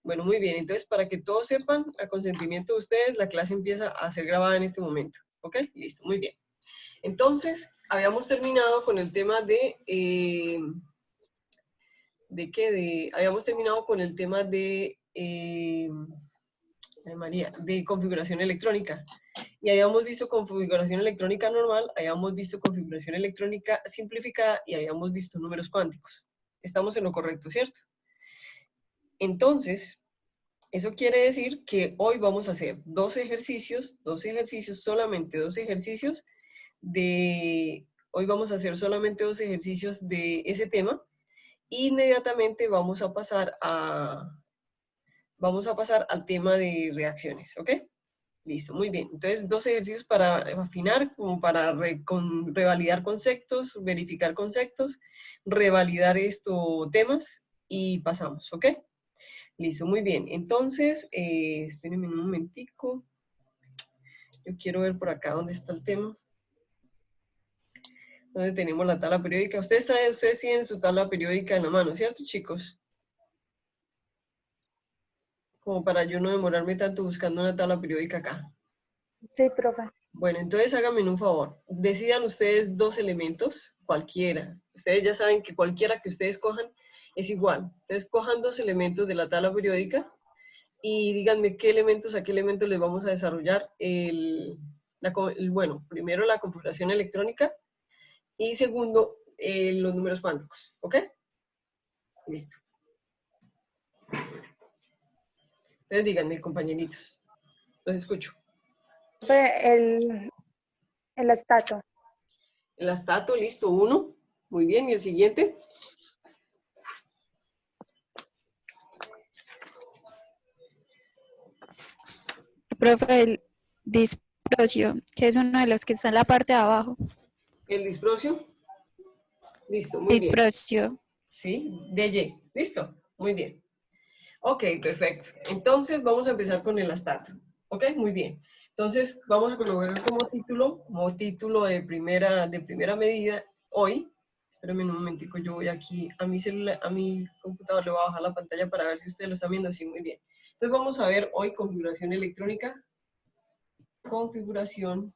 Bueno, muy bien. Entonces, para que todos sepan, a consentimiento de ustedes, la clase empieza a ser grabada en este momento. ¿Ok? Listo, muy bien. Entonces, habíamos terminado con el tema habíamos terminado con el tema de configuración electrónica. Y habíamos visto configuración electrónica normal, habíamos visto configuración electrónica simplificada y habíamos visto números cuánticos. Estamos en lo correcto, ¿cierto? Entonces, eso quiere decir que hoy vamos a hacer dos ejercicios, solamente dos ejercicios hoy vamos a hacer solamente dos ejercicios de ese tema. Inmediatamente vamos a pasar al tema de reacciones, ¿ok? Listo, muy bien. Entonces, dos ejercicios para afinar, como para revalidar conceptos, verificar conceptos, revalidar temas y pasamos, ¿ok? Listo, muy bien. Entonces, espérenme un momentico. Yo quiero ver por acá dónde está el tema. ¿Dónde tenemos la tabla periódica? Ustedes tienen su tabla periódica en la mano, ¿cierto, chicos? Como para yo no demorarme tanto buscando una tabla periódica acá. Sí, profe. Bueno, entonces háganme un favor. Decidan ustedes dos elementos, cualquiera. Ustedes ya saben que cualquiera que ustedes cojan es igual. Entonces cojan dos elementos de la tabla periódica y díganme a qué elementos les vamos a desarrollar bueno, primero la configuración electrónica y segundo los números cuánticos. ¿Ok? Listo. Entonces díganme, compañeritos. Los escucho. El astato. El astato, listo, uno. Muy bien, ¿y el siguiente? Profe, el disprocio, que es uno de los que está en la parte de abajo. El disprocio. Listo, muy bien. Disprocio. Sí, DY. Listo, muy bien. Ok, perfecto. Entonces vamos a empezar con el astato. Ok, muy bien. Entonces vamos a colocar como título de primera medida hoy. Espérenme un momentico, yo voy aquí a mi celular, a mi computador, le voy a bajar la pantalla para ver si ustedes lo están viendo. Sí, muy bien. Entonces vamos a ver hoy configuración electrónica.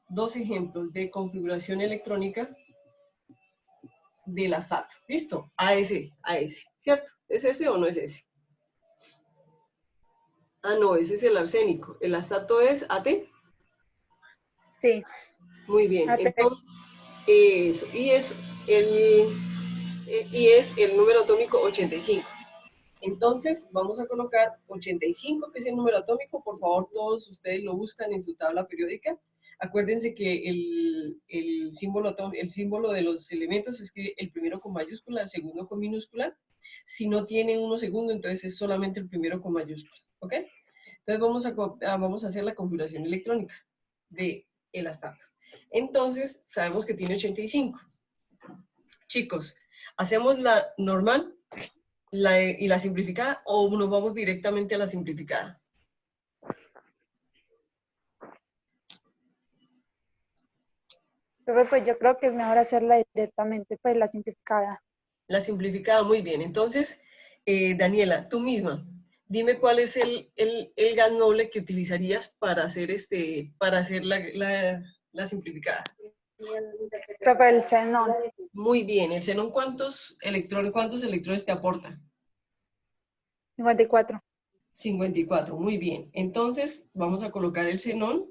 Dos ejemplos de configuración electrónica del astato. ¿Listo? AS, ¿cierto? ¿Es ese o no es ese? Ah, no, ese es el arsénico. ¿El astato es AT? Sí. Muy bien. AT. Entonces, eso. Y es el número atómico 85. Entonces, vamos a colocar 85, que es el número atómico. Por favor, todos ustedes lo buscan en su tabla periódica. Acuérdense que el símbolo de los elementos es que el primero con mayúscula, el segundo con minúscula. Si no tiene uno segundo, entonces es solamente el primero con mayúscula. ¿Ok? Entonces vamos a hacer la configuración electrónica del astato. Entonces, sabemos que tiene 85. Chicos, ¿hacemos la normal y la simplificada o nos vamos directamente a la simplificada? Profe, pues yo creo que es mejor hacerla directamente, pues la simplificada. La simplificada, muy bien. Entonces, Daniela, tú misma, dime cuál es el gas noble que utilizarías para hacer, la simplificada. Profe, el xenón. Muy bien. ¿El xenón cuántos electrones te aporta? 54. 54, muy bien. Entonces, vamos a colocar el xenón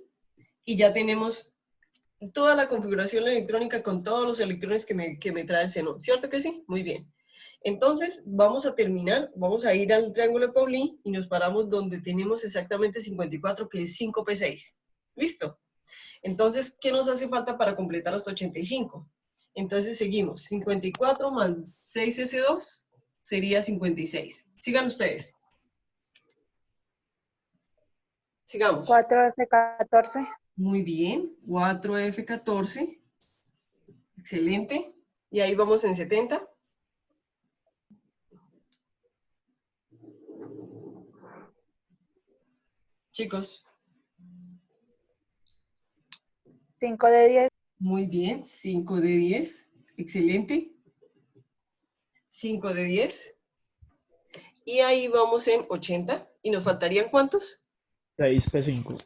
y ya tenemos toda la configuración electrónica con todos los electrones que me trae el xenón. ¿Cierto que sí? Muy bien. Entonces, vamos a ir al triángulo de Pauli y nos paramos donde tenemos exactamente 54, que es 5p6. ¿Listo? Entonces, ¿qué nos hace falta para completar hasta 85? Entonces, seguimos. 54 más 6s2 sería 56. Sigan ustedes. Sigamos. 4F14. Muy bien. 4F14. Excelente. Y ahí vamos en 70. Chicos. 5 de 10. Muy bien. 5 de 10. Excelente. 5 de 10. Y ahí vamos en 80. ¿Y nos faltarían cuántos? 6P5.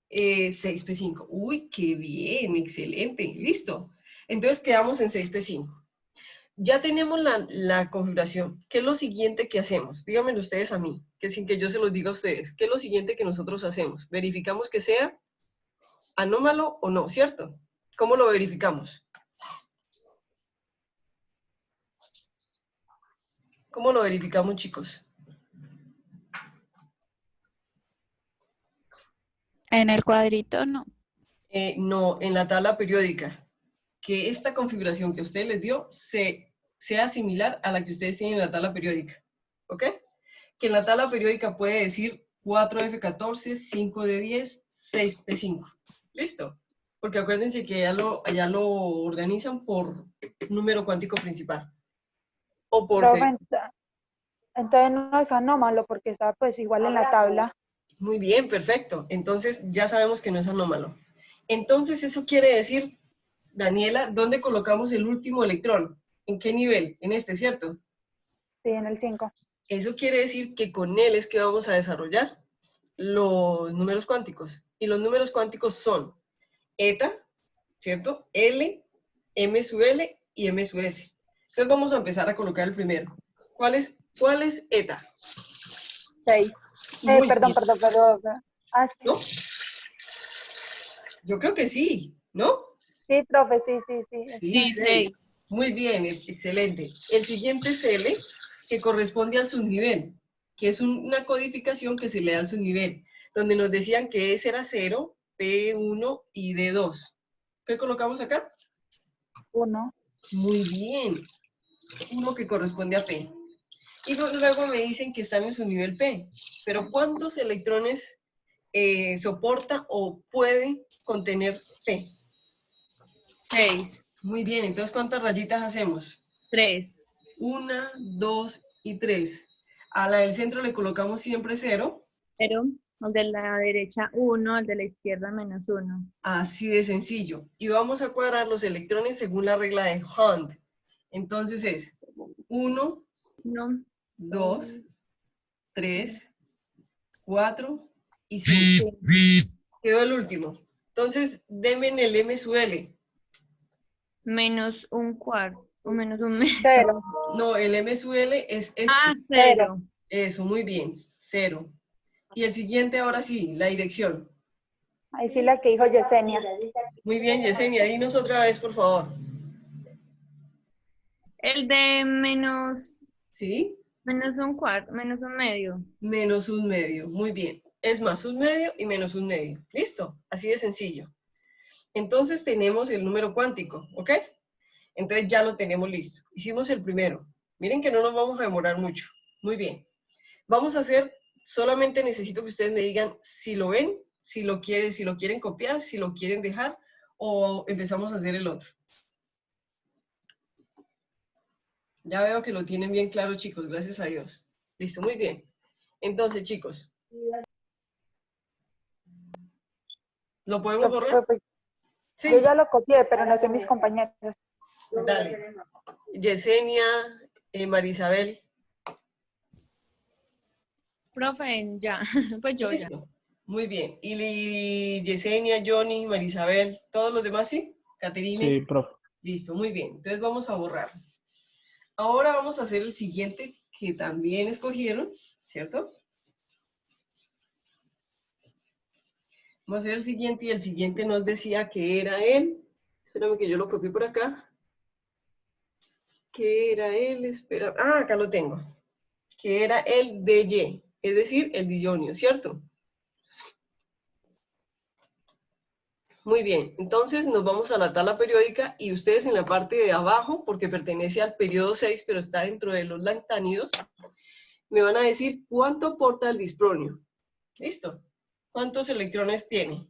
6P5. Uy, qué bien, excelente. Listo. Entonces quedamos en 6P5. Ya tenemos la configuración. ¿Qué es lo siguiente que hacemos? Díganmelo ustedes a mí, que sin que yo se los diga a ustedes. ¿Qué es lo siguiente que nosotros hacemos? Verificamos que sea anómalo o no, ¿cierto? ¿Cómo lo verificamos? ¿Cómo lo verificamos, chicos? En el cuadrito no. No, en la tabla periódica. Que esta configuración que usted les dio sea similar a la que ustedes tienen en la tabla periódica. ¿Ok? Que en la tabla periódica puede decir 4F14, 5D10, 6P5. ¿Listo? Porque acuérdense que allá lo organizan por número cuántico principal. O por... Profe, entonces no es anómalo porque está pues igual en la tabla. Muy bien, perfecto. Entonces ya sabemos que no es anómalo. Entonces eso quiere decir, Daniela, ¿dónde colocamos el último electrón? ¿En qué nivel? En este, ¿cierto? Sí, en el 5. Eso quiere decir que con él es que vamos a desarrollar los números cuánticos. Y los números cuánticos son eta, ¿cierto? L, M sub L y M sub S. Entonces vamos a empezar a colocar el primero. ¿Cuál es eta? 6. Muy Perdón. bien. Ah, sí. ¿No? Yo creo que sí, ¿no? Sí, profe, sí. Sí, 6. Muy bien, excelente. El siguiente es L, que corresponde al subnivel, que es una codificación que se le da al subnivel, donde nos decían que S era 0, P1 y D2. ¿Qué colocamos acá? 1. Muy bien. 1 que corresponde a P. Y luego me dicen que están en su nivel P. Pero ¿cuántos electrones soporta o puede contener P? 6, Muy bien, entonces ¿cuántas rayitas hacemos? 3, 1, 2 y 3. A la del centro le colocamos siempre 0. 0, al de la derecha 1, al de la izquierda -1. Así de sencillo. Y vamos a cuadrar los electrones según la regla de Hund. Entonces es 1, 1, 2, 3, 4 y 5. Quedó el último. Entonces, denme en el M sub L. menos un cuarto, o menos un medio. 0. No, el M sub L es este. Ah, 0. Eso, muy bien. 0. Y el siguiente, ahora sí, la dirección. Ahí sí la que dijo Yesenia. Muy bien, Yesenia, dinos otra vez, por favor. El de menos ¿Sí? un cuarto, menos un medio. Menos un medio. Muy bien. Es más un medio y menos un medio. ¿Listo? Así de sencillo. Entonces tenemos el número cuántico, ¿ok? Entonces ya lo tenemos listo. Hicimos el primero. Miren que no nos vamos a demorar mucho. Muy bien. Vamos a hacer, solamente necesito que ustedes me digan si lo ven, si lo quieren copiar, si lo quieren dejar, o empezamos a hacer el otro. Ya veo que lo tienen bien claro, chicos, gracias a Dios. Listo, muy bien. Entonces, chicos, ¿lo podemos borrar? Profe, Sí, yo ya lo copié, pero no sé mis compañeros. dale. Yesenia, Marisabel. Profe, ya, pues yo ya. Listo. Muy bien. Y Yesenia, Johnny, Marisabel, ¿todos los demás sí? Caterine. Sí, profe. Listo, muy bien. Entonces vamos a borrar. Ahora vamos a hacer el siguiente que también escogieron, ¿cierto? Vamos a hacer el siguiente y el siguiente nos decía que era él. Espérame que yo lo copié por acá. Que era él, espera. Ah, acá lo tengo. Que era el DY, es decir, el dionio, ¿cierto? Muy bien, entonces nos vamos a la tabla periódica y ustedes en la parte de abajo, porque pertenece al periodo 6, pero está dentro de los lactánidos, me van a decir cuánto aporta el dispronio. ¿Listo? ¿Cuántos electrones tiene?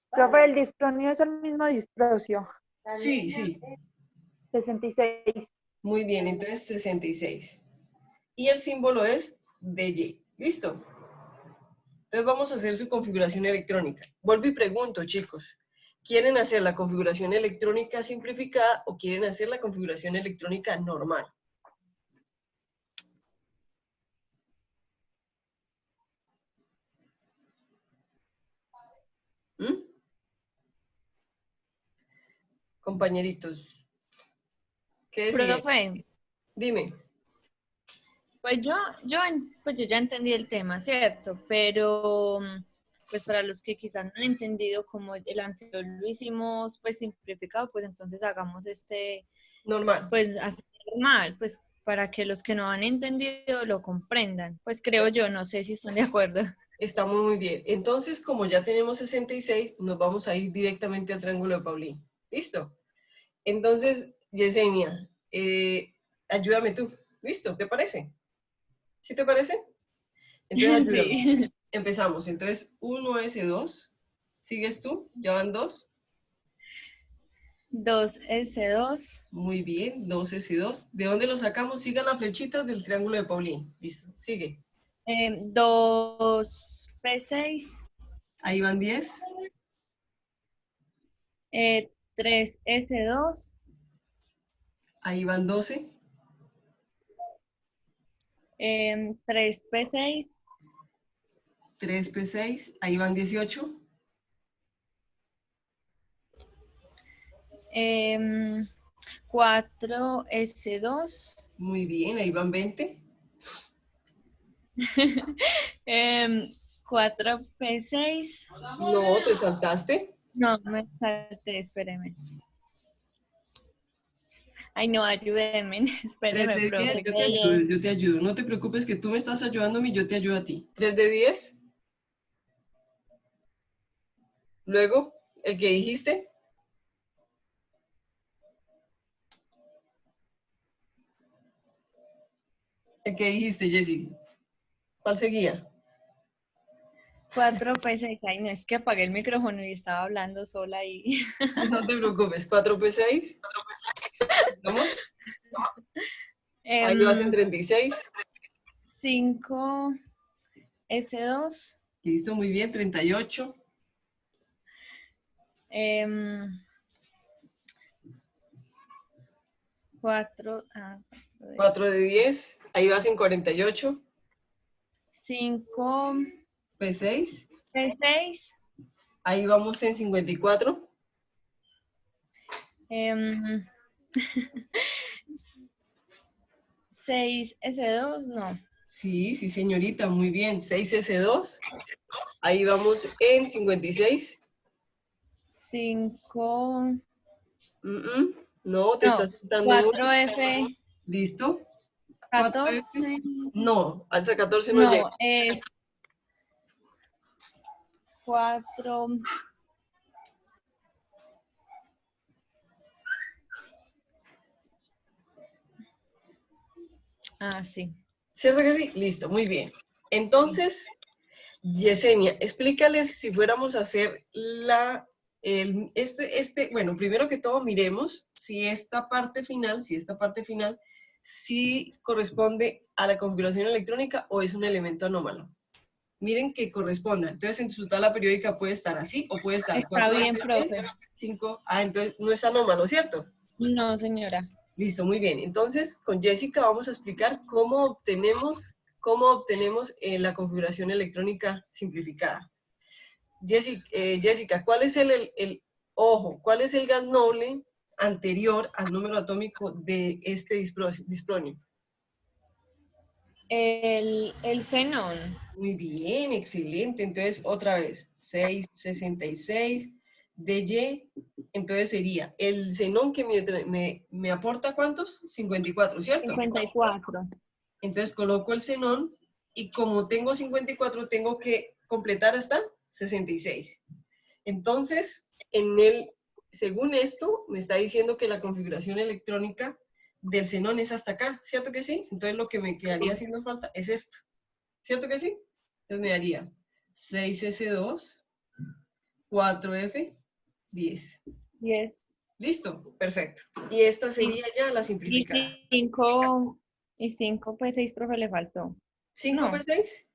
Profe, el dispronio es el mismo disprocio. Sí, sí. 66. Muy bien, entonces 66. Y el símbolo es DY. ¿Listo? Entonces vamos a hacer su configuración electrónica. Vuelvo y pregunto, chicos. ¿Quieren hacer la configuración electrónica simplificada o quieren hacer la configuración electrónica normal? ¿Mm? Compañeritos, ¿qué deciden? Profe, Dime. pues pues yo ya entendí el tema, ¿cierto? Pero pues para los que quizás no han entendido como el anterior lo hicimos pues simplificado, pues entonces hagamos Normal. pues así normal, pues para que los que no han entendido lo comprendan. Pues creo yo, no sé si están de acuerdo. Está muy bien. Entonces, como ya tenemos 66, nos vamos a ir directamente al triángulo de Paulín. ¿Listo? Entonces, Yesenia, ayúdame tú. ¿Listo? ¿Te parece? ¿Sí te parece? Entonces, ayúdame. Sí. Empezamos. Entonces, 1S2. ¿Sigues tú? ¿Ya van 2? 2S2, Muy bien. 2S2. ¿De dónde lo sacamos? Sigan la flechita del triángulo de Paulín. Listo. Sigue. 2P6, Ahí van 10. 3S2, Ahí van 12. 3P6, 3P6. Ahí van 18. 4S2, Muy bien. Ahí van 20. 4P6. No, te saltaste. No, me salté, espéreme. Ay, no, ayúdenme, 3 espéreme, de 10, profe. yo te ayudo, yo te ayudo. No te preocupes que tú me estás ayudando a mí, yo te ayudo a ti. 3 de 10. Luego, el que dijiste. El que dijiste, Jessy. ¿Cuál seguía? 4P6, ay, no, es que apagué el micrófono y estaba hablando sola y... No te preocupes. 4P6. ¿Vamos? Ahí vas en 36. 5S2, Listo, muy bien. 38. 4, 4 de 10. Ahí vas en 48. 5, P6. 6, Ahí vamos en 54. 6S2, no. Sí, sí, señorita, muy bien. 6S2. Ahí vamos en 56. 5, No, te no. estás dando uno. 4F, ¿Listo? 4F. 14, No, hasta 14 no llega. no, es 4, sí. ¿Cierto que sí? Listo, muy bien. Entonces, Yesenia, explícales si fuéramos a hacer bueno, primero que todo miremos si esta parte final, si corresponde a la configuración electrónica o es un elemento anómalo. Miren que corresponda. Entonces, en su tabla periódica puede estar así o puede estar Está 4, bien, profe. 5. Entonces no es anómalo, ¿cierto? No, señora. Listo, muy bien. Entonces, con Jessica vamos a explicar cómo obtenemos la configuración electrónica simplificada. Jessica, ¿cuál es cuál es el gas noble anterior al número atómico de este dispronio? El xenón. Muy bien, excelente. Entonces, otra vez, 666 de Y. Entonces sería el xenón que me aporta, ¿cuántos? 54, ¿cierto? 54. Entonces coloco el xenón y como tengo 54, tengo que completar hasta 66. Entonces, según esto, me está diciendo que la configuración electrónica del xenón es hasta acá, ¿cierto que sí? Entonces lo que me quedaría haciendo falta es esto, ¿cierto que sí? Entonces me daría 6S2, 4F, 10. 10. ¿Listo? Perfecto. Y esta Sí. sería ya la simplificada. Y 5, pues 6, profe, le faltó. 5 No, por 6.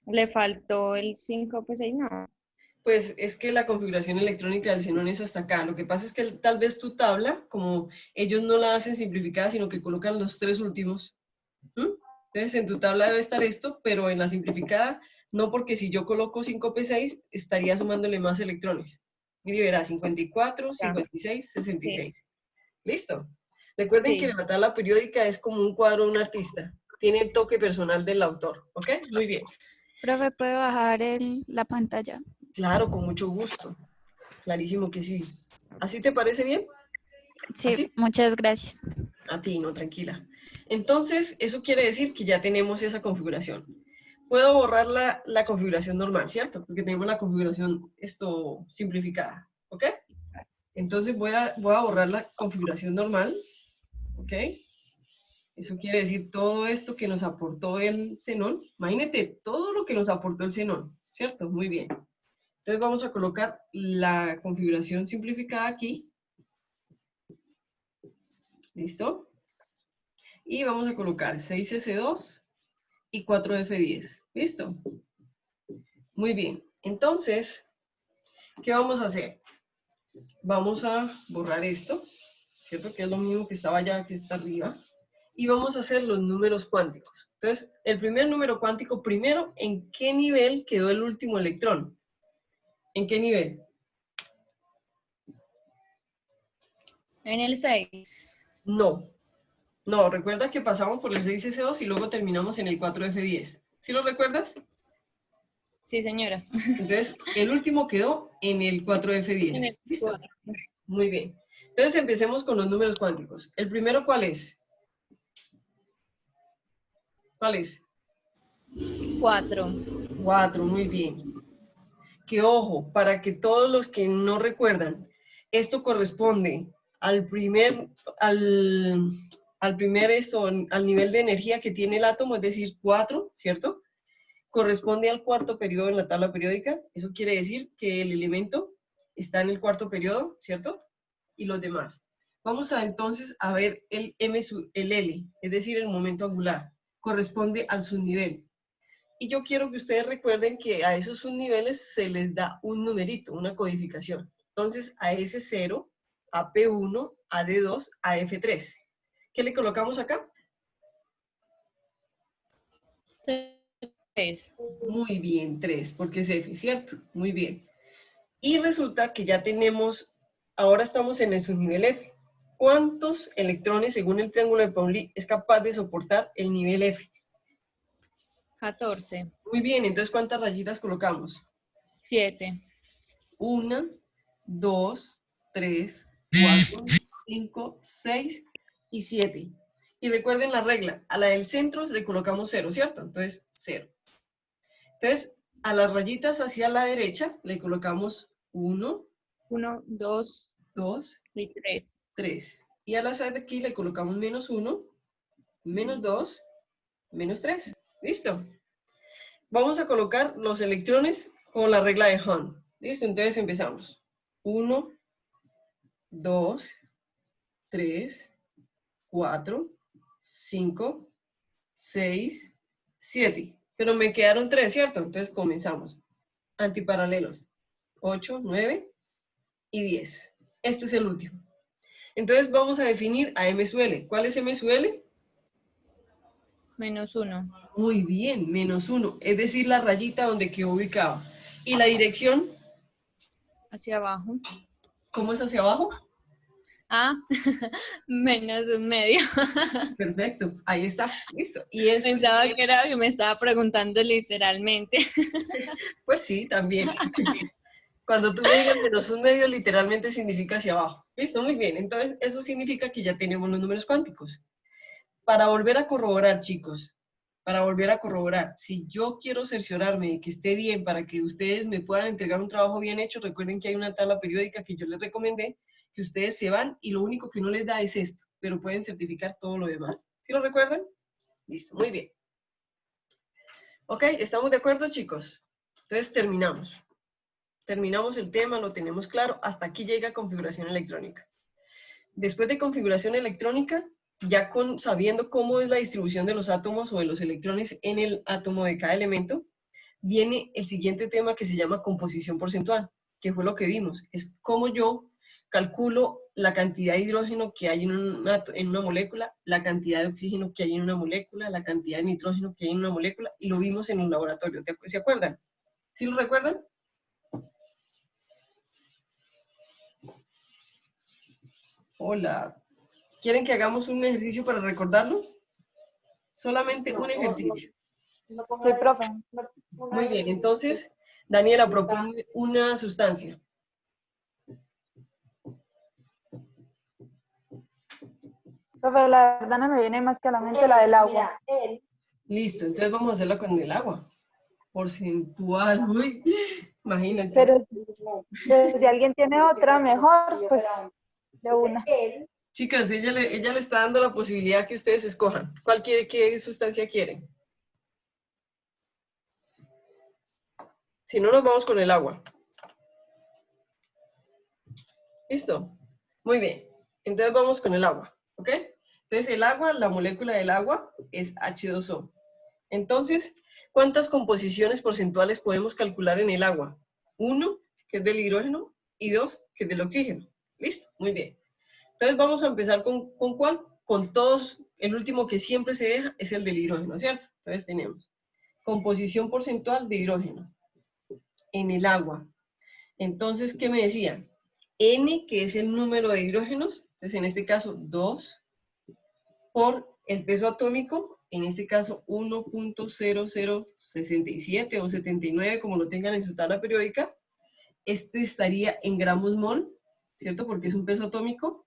le faltó el 5, pues 6, no. Pues es que la configuración electrónica del xenón es hasta acá. Lo que pasa es que tal vez tu tabla, como ellos no la hacen simplificada, sino que colocan los 3 últimos. Entonces en tu tabla debe estar esto, pero en la simplificada no, porque si yo coloco 5p6, estaría sumándole más electrones. Mire, verá, 54, 56, 66. ¿Listo? Recuerden que Sí. la tabla periódica es como un cuadro de un artista. Tiene el toque personal del autor. ¿Ok? Muy bien. Profe, ¿puedo bajar la pantalla? Claro, con mucho gusto. Clarísimo que sí. ¿Así te parece bien? Sí, ¿Así? muchas gracias. A ti, no, tranquila. Entonces, eso quiere decir que ya tenemos esa configuración. Puedo borrar la configuración normal, ¿cierto? Porque tenemos la configuración simplificada, ¿ok? Entonces voy a borrar la configuración normal, ¿ok? Eso quiere decir todo esto que nos aportó el xenón. Imagínate todo lo que nos aportó el xenón, ¿cierto? Muy bien. Entonces vamos a colocar la configuración simplificada aquí. ¿Listo? Y vamos a colocar 6S2 y 4F10. ¿Listo? Muy bien. Entonces, ¿qué vamos a hacer? Vamos a borrar esto, ¿cierto? Que es lo mismo que estaba allá, que está arriba. Y vamos a hacer los números cuánticos. Entonces, el primer número cuántico, primero, ¿en qué nivel quedó el último electrón? ¿En qué nivel? En el 6. No. No, recuerda que pasamos por el 6S2 y luego terminamos en el 4F10. ¿Sí lo recuerdas? Sí, señora. Entonces, el último quedó en el En 4F10. el ¿Listo? Muy bien. Entonces, empecemos con los números cuánticos. ¿El primero cuál es? ¿Cuál es? 4. 4, muy bien. Que ojo, para que todos los que no recuerdan, esto corresponde al primer, al nivel de energía que tiene el átomo, es decir, 4, ¿cierto? Corresponde al cuarto periodo en la tabla periódica. Eso quiere decir que el elemento está en el cuarto periodo, ¿cierto? Y los demás. Vamos a entonces a ver el L, es decir, el momento angular. Corresponde al subnivel. Y yo quiero que ustedes recuerden que a esos subniveles se les da un numerito, una codificación. Entonces, a S0, a P1, a D2, a F3. ¿Qué le colocamos acá? 3. Muy bien, 3, porque es F, ¿cierto? Muy bien. Y resulta que ya tenemos, ahora estamos en el subnivel F. ¿Cuántos electrones, según el triángulo de Pauli, es capaz de soportar el nivel F? 14. Muy bien, entonces, ¿cuántas rayitas colocamos? 7. 1, 2, 3, 4, 5, 6 y 7. Y recuerden la regla, a la del centro le colocamos 0, ¿cierto? Entonces, 0. Entonces, a las rayitas hacia la derecha le colocamos 1, 1, 2 2, y 3. 3. Y a las de aquí le colocamos menos 1, menos 2, menos 3. ¿Listo? Vamos a colocar los electrones con la regla de Hahn. ¿Listo? Entonces empezamos. 1, 2, 3, 4, 5, 6, 7. Pero me quedaron 3, ¿cierto? Entonces comenzamos. Antiparalelos. 8, 9 y 10. Este es el último. Entonces vamos a definir a M sub L. ¿Cuál es M sub L? Menos 1. Muy bien, menos 1. Es decir, la rayita donde quedó ubicado. ¿Y la dirección? Hacia abajo. ¿Cómo es hacia abajo? Ah, menos un medio. Perfecto, ahí está, listo. Y este, Pensaba que era que me estaba preguntando literalmente. pues sí, también. Cuando tú me digas menos un medio, literalmente significa hacia abajo. Listo, muy bien. Entonces, eso significa que ya tenemos los números cuánticos. Para volver a corroborar, chicos, para volver a corroborar, si yo quiero cerciorarme de que esté bien para que ustedes me puedan entregar un trabajo bien hecho, recuerden que hay una tabla periódica que yo les recomendé, que ustedes se van y lo único que no les da es esto, pero pueden certificar todo lo demás. ¿Sí lo recuerdan? Listo, muy bien. Ok, ¿estamos de acuerdo, chicos? Entonces terminamos. Terminamos el tema, lo tenemos claro. Hasta aquí llega configuración electrónica. Después de configuración electrónica, ya sabiendo cómo es la distribución de los átomos o de los electrones en el átomo de cada elemento, viene el siguiente tema que se llama composición porcentual, que fue lo que vimos. Es cómo yo calculo la cantidad de hidrógeno que hay en una molécula, la cantidad de oxígeno que hay en una molécula, la cantidad de nitrógeno que hay en una molécula, y lo vimos en un laboratorio. ¿Se acuerdan? ¿Sí lo recuerdan? Hola. ¿Quieren que hagamos un ejercicio para recordarlo? Solamente un ejercicio. Sí, profe. Muy bien, entonces, Daniela propone una sustancia. Profe, la verdad no me viene más que a la mente la del agua. Listo, entonces vamos a hacerla con el agua. Porcentual, uy, imagínate. Pero si alguien tiene otra mejor, pues de una. Chicas, ella le está dando la posibilidad que ustedes escojan. ¿Qué sustancia quieren? Si no, nos vamos con el agua. ¿Listo? Muy bien. Entonces vamos con el agua, ¿ok? Entonces el agua, la molécula del agua es H2O. Entonces, ¿cuántas composiciones porcentuales podemos calcular en el agua? 1, que es del hidrógeno, y 2, que es del oxígeno. ¿Listo? Muy bien. Entonces vamos a empezar ¿con cuál? Con todos, el último que siempre se deja es el del hidrógeno, ¿cierto? Entonces tenemos composición porcentual de hidrógeno en el agua. Entonces, ¿qué me decía? N, que es el número de hidrógenos, entonces en este caso 2, por el peso atómico, en este caso 1.0067 o 79, como lo tengan en su tabla periódica. Este estaría en gramos mol, ¿cierto? Porque es un peso atómico.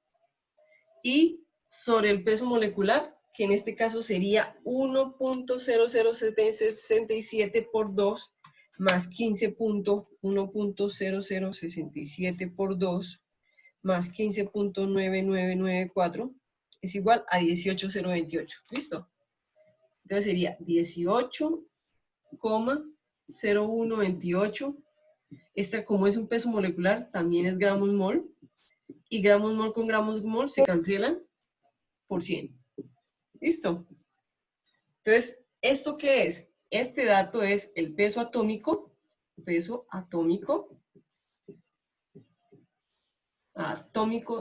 Y sobre el peso molecular, que en este caso sería 1.0067 por 2 más 15.1.0067 por 2 más 15.9994 es igual a 18.028. ¿Listo? Entonces sería 18,0128. Esta, como es un peso molecular, también es gramos mol. Y gramos mol con gramos mol se cancelan por 100. ¿Listo? Entonces, ¿esto qué es? Este dato es el peso atómico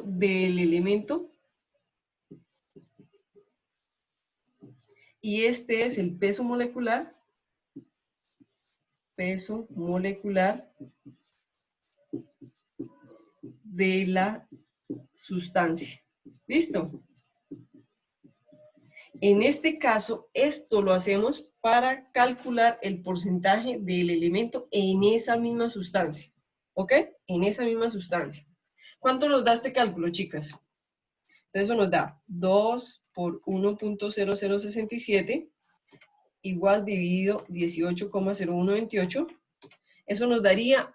del elemento. Y este es el peso molecular de la sustancia. ¿Listo? En este caso, esto lo hacemos para calcular el porcentaje del elemento en esa misma sustancia. ¿Ok? En esa misma sustancia. ¿Cuánto nos da este cálculo, chicas? Entonces eso nos da 2 por 1.0067 igual dividido 18,0128. Eso nos daría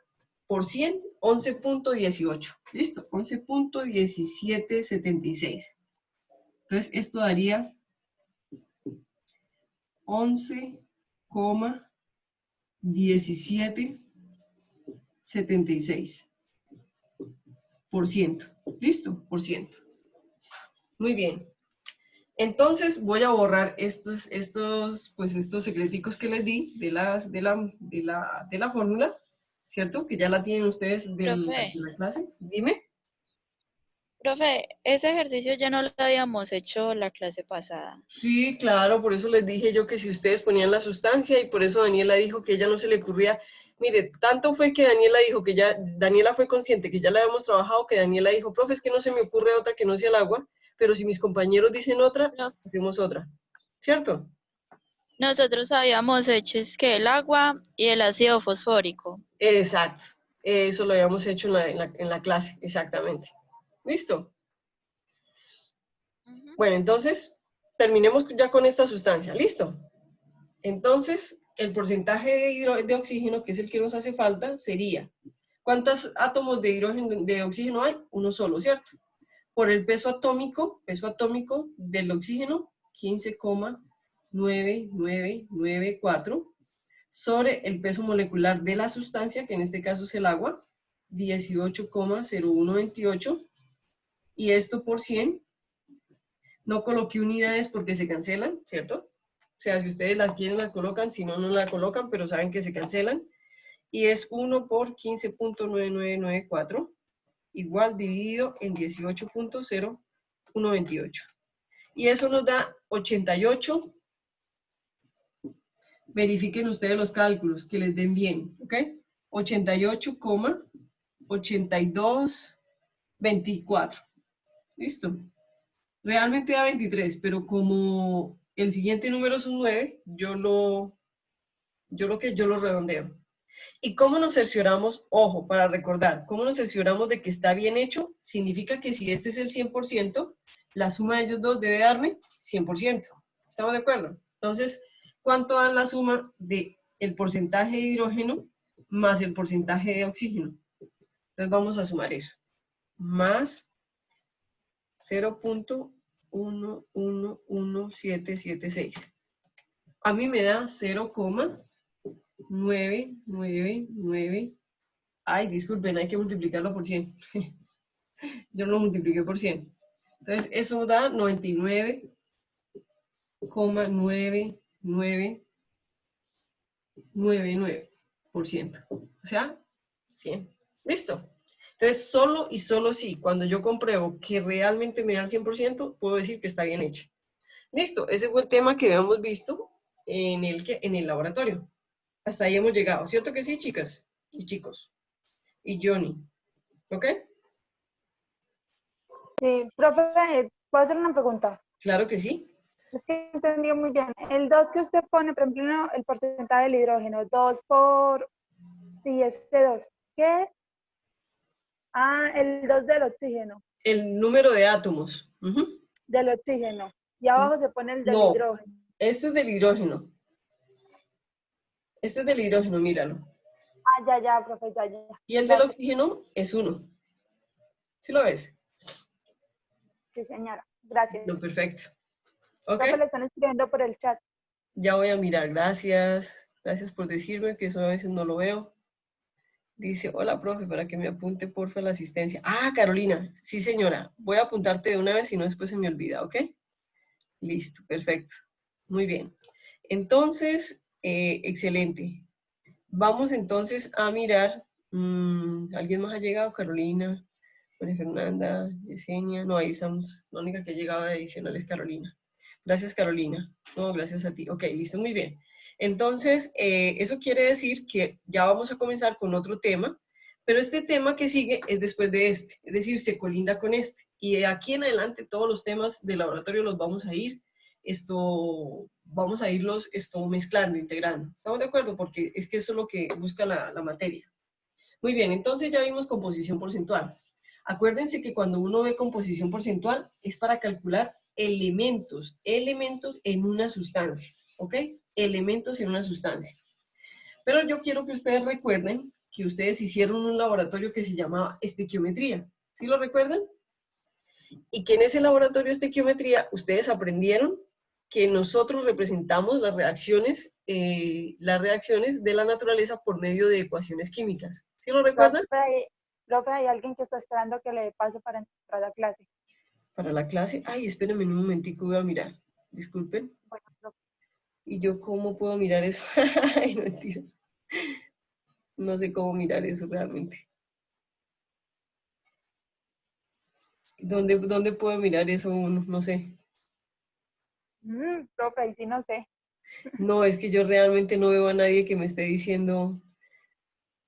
por 100, 11.18. ¿Listo? 11.1776. Entonces esto daría 11,1776%. ¿Listo? Por ciento. Muy bien. Entonces voy a borrar estos secreticos que les di de la fórmula, ¿cierto? Que ya la tienen ustedes de la clase. Dime. Profe, ese ejercicio ya no lo habíamos hecho la clase pasada. Sí, claro, por eso les dije yo que si ustedes ponían la sustancia y por eso Daniela dijo que ella no se le ocurría. Mire, tanto fue que Daniela dijo que Daniela fue consciente que ya la habíamos trabajado, que Daniela dijo, profe, es que no se me ocurre otra que no sea el agua, pero si mis compañeros dicen otra, hacemos otra, ¿cierto? Nosotros habíamos hecho es que el agua y el ácido fosfórico. Exacto, eso lo habíamos hecho en la clase, exactamente. ¿Listo? Bueno, entonces, terminemos ya con esta sustancia, ¿listo? Entonces, el porcentaje de oxígeno, que es el que nos hace falta, sería, ¿cuántos átomos de hidrógeno, de oxígeno hay? Uno solo, ¿cierto? Por el peso atómico del oxígeno, 15,9994, sobre el peso molecular de la sustancia, que en este caso es el agua, 18,0128, y esto por 100. No coloqué unidades porque se cancelan, ¿cierto? O sea, si ustedes la quieren, la colocan, si no, no la colocan, pero saben que se cancelan. Y es 1 por 15.9994, igual dividido en 18.0128. Y eso nos da 88. Verifiquen ustedes los cálculos, que les den bien, ¿ok? 88,8224. ¿Listo? Realmente da 23, pero como el siguiente número es un 9, yo lo redondeo. ¿Y cómo nos cercioramos? Ojo, para recordar, ¿cómo nos cercioramos de que está bien hecho? Significa que si este es el 100%, la suma de ellos dos debe darme 100%. ¿Estamos de acuerdo? Entonces, ¿cuánto da la suma del porcentaje de hidrógeno más el porcentaje de oxígeno? Entonces vamos a sumar eso. Más 0.11176. A mí me da 0,999. Ay, disculpen, hay que multiplicarlo por 100. Yo lo multipliqué por 100. Entonces, eso da 99,9999%. O sea, 100. ¿Listo? Entonces, solo y solo si, cuando yo compruebo que realmente me da el 100%, puedo decir que está bien hecha. Listo, ese fue el tema que habíamos visto en el laboratorio. Hasta ahí hemos llegado. ¿Cierto que sí, chicas y chicos? Y Johnny. ¿Ok? Sí, profe, ¿puedo hacer una pregunta? Claro que sí. Es que entendí muy bien. El 2 que usted pone, por ejemplo, el porcentaje del hidrógeno, 2 por... Sí, este 2. ¿Qué es? Ah, el 2 del oxígeno. El número de átomos. Ujú. Del oxígeno. Y abajo se pone el del No, hidrógeno. este es del hidrógeno. Este es del hidrógeno, míralo. Ah, ya, profe, ya. Y el del oxígeno es 1. ¿Sí lo ves? Sí, señora. Gracias. No, perfecto. ¿Ok? Profe, le están escribiendo por el chat. Ya voy a mirar. Gracias. Gracias por decirme que eso a veces no lo veo. Dice, hola, profe, para que me apunte, porfa, la asistencia. Ah, Carolina. Sí, señora. Voy a apuntarte de una vez, si no después se me olvida, ¿ok? Listo, perfecto. Muy bien. Entonces, excelente. Vamos entonces a mirar. ¿Alguien más ha llegado? Carolina, María Fernanda, Yesenia. No, ahí estamos. La única que ha llegado adicional es Carolina. Gracias, Carolina. No, gracias a ti. Ok, listo, muy bien. Entonces, eso quiere decir que ya vamos a comenzar con otro tema, pero este tema que sigue es después de este, es decir, se colinda con este. Y de aquí en adelante todos los temas de laboratorio los vamos a ir, vamos a irlos mezclando, integrando. ¿Estamos de acuerdo? Porque es que eso es lo que busca la materia. Muy bien, entonces ya vimos composición porcentual. Acuérdense que cuando uno ve composición porcentual es para calcular elementos en una sustancia, ¿ok? Elementos en una sustancia. Pero yo quiero que ustedes recuerden que ustedes hicieron un laboratorio que se llamaba estequiometría. ¿Sí lo recuerdan? Y que en ese laboratorio de estequiometría ustedes aprendieron que nosotros representamos las reacciones de la naturaleza por medio de ecuaciones químicas. ¿Sí lo recuerdan? Profe, hay alguien que está esperando que le pase para entrar a la clase. Para la clase. Ay, espérenme un momentico, voy a mirar. Disculpen. Bueno, profe. ¿Y yo cómo puedo mirar eso? Ay, no, mentiras. No sé cómo mirar eso realmente. ¿Dónde puedo mirar eso uno? No sé. Profe, ahí sí no sé. No, es que yo realmente no veo a nadie que me esté diciendo.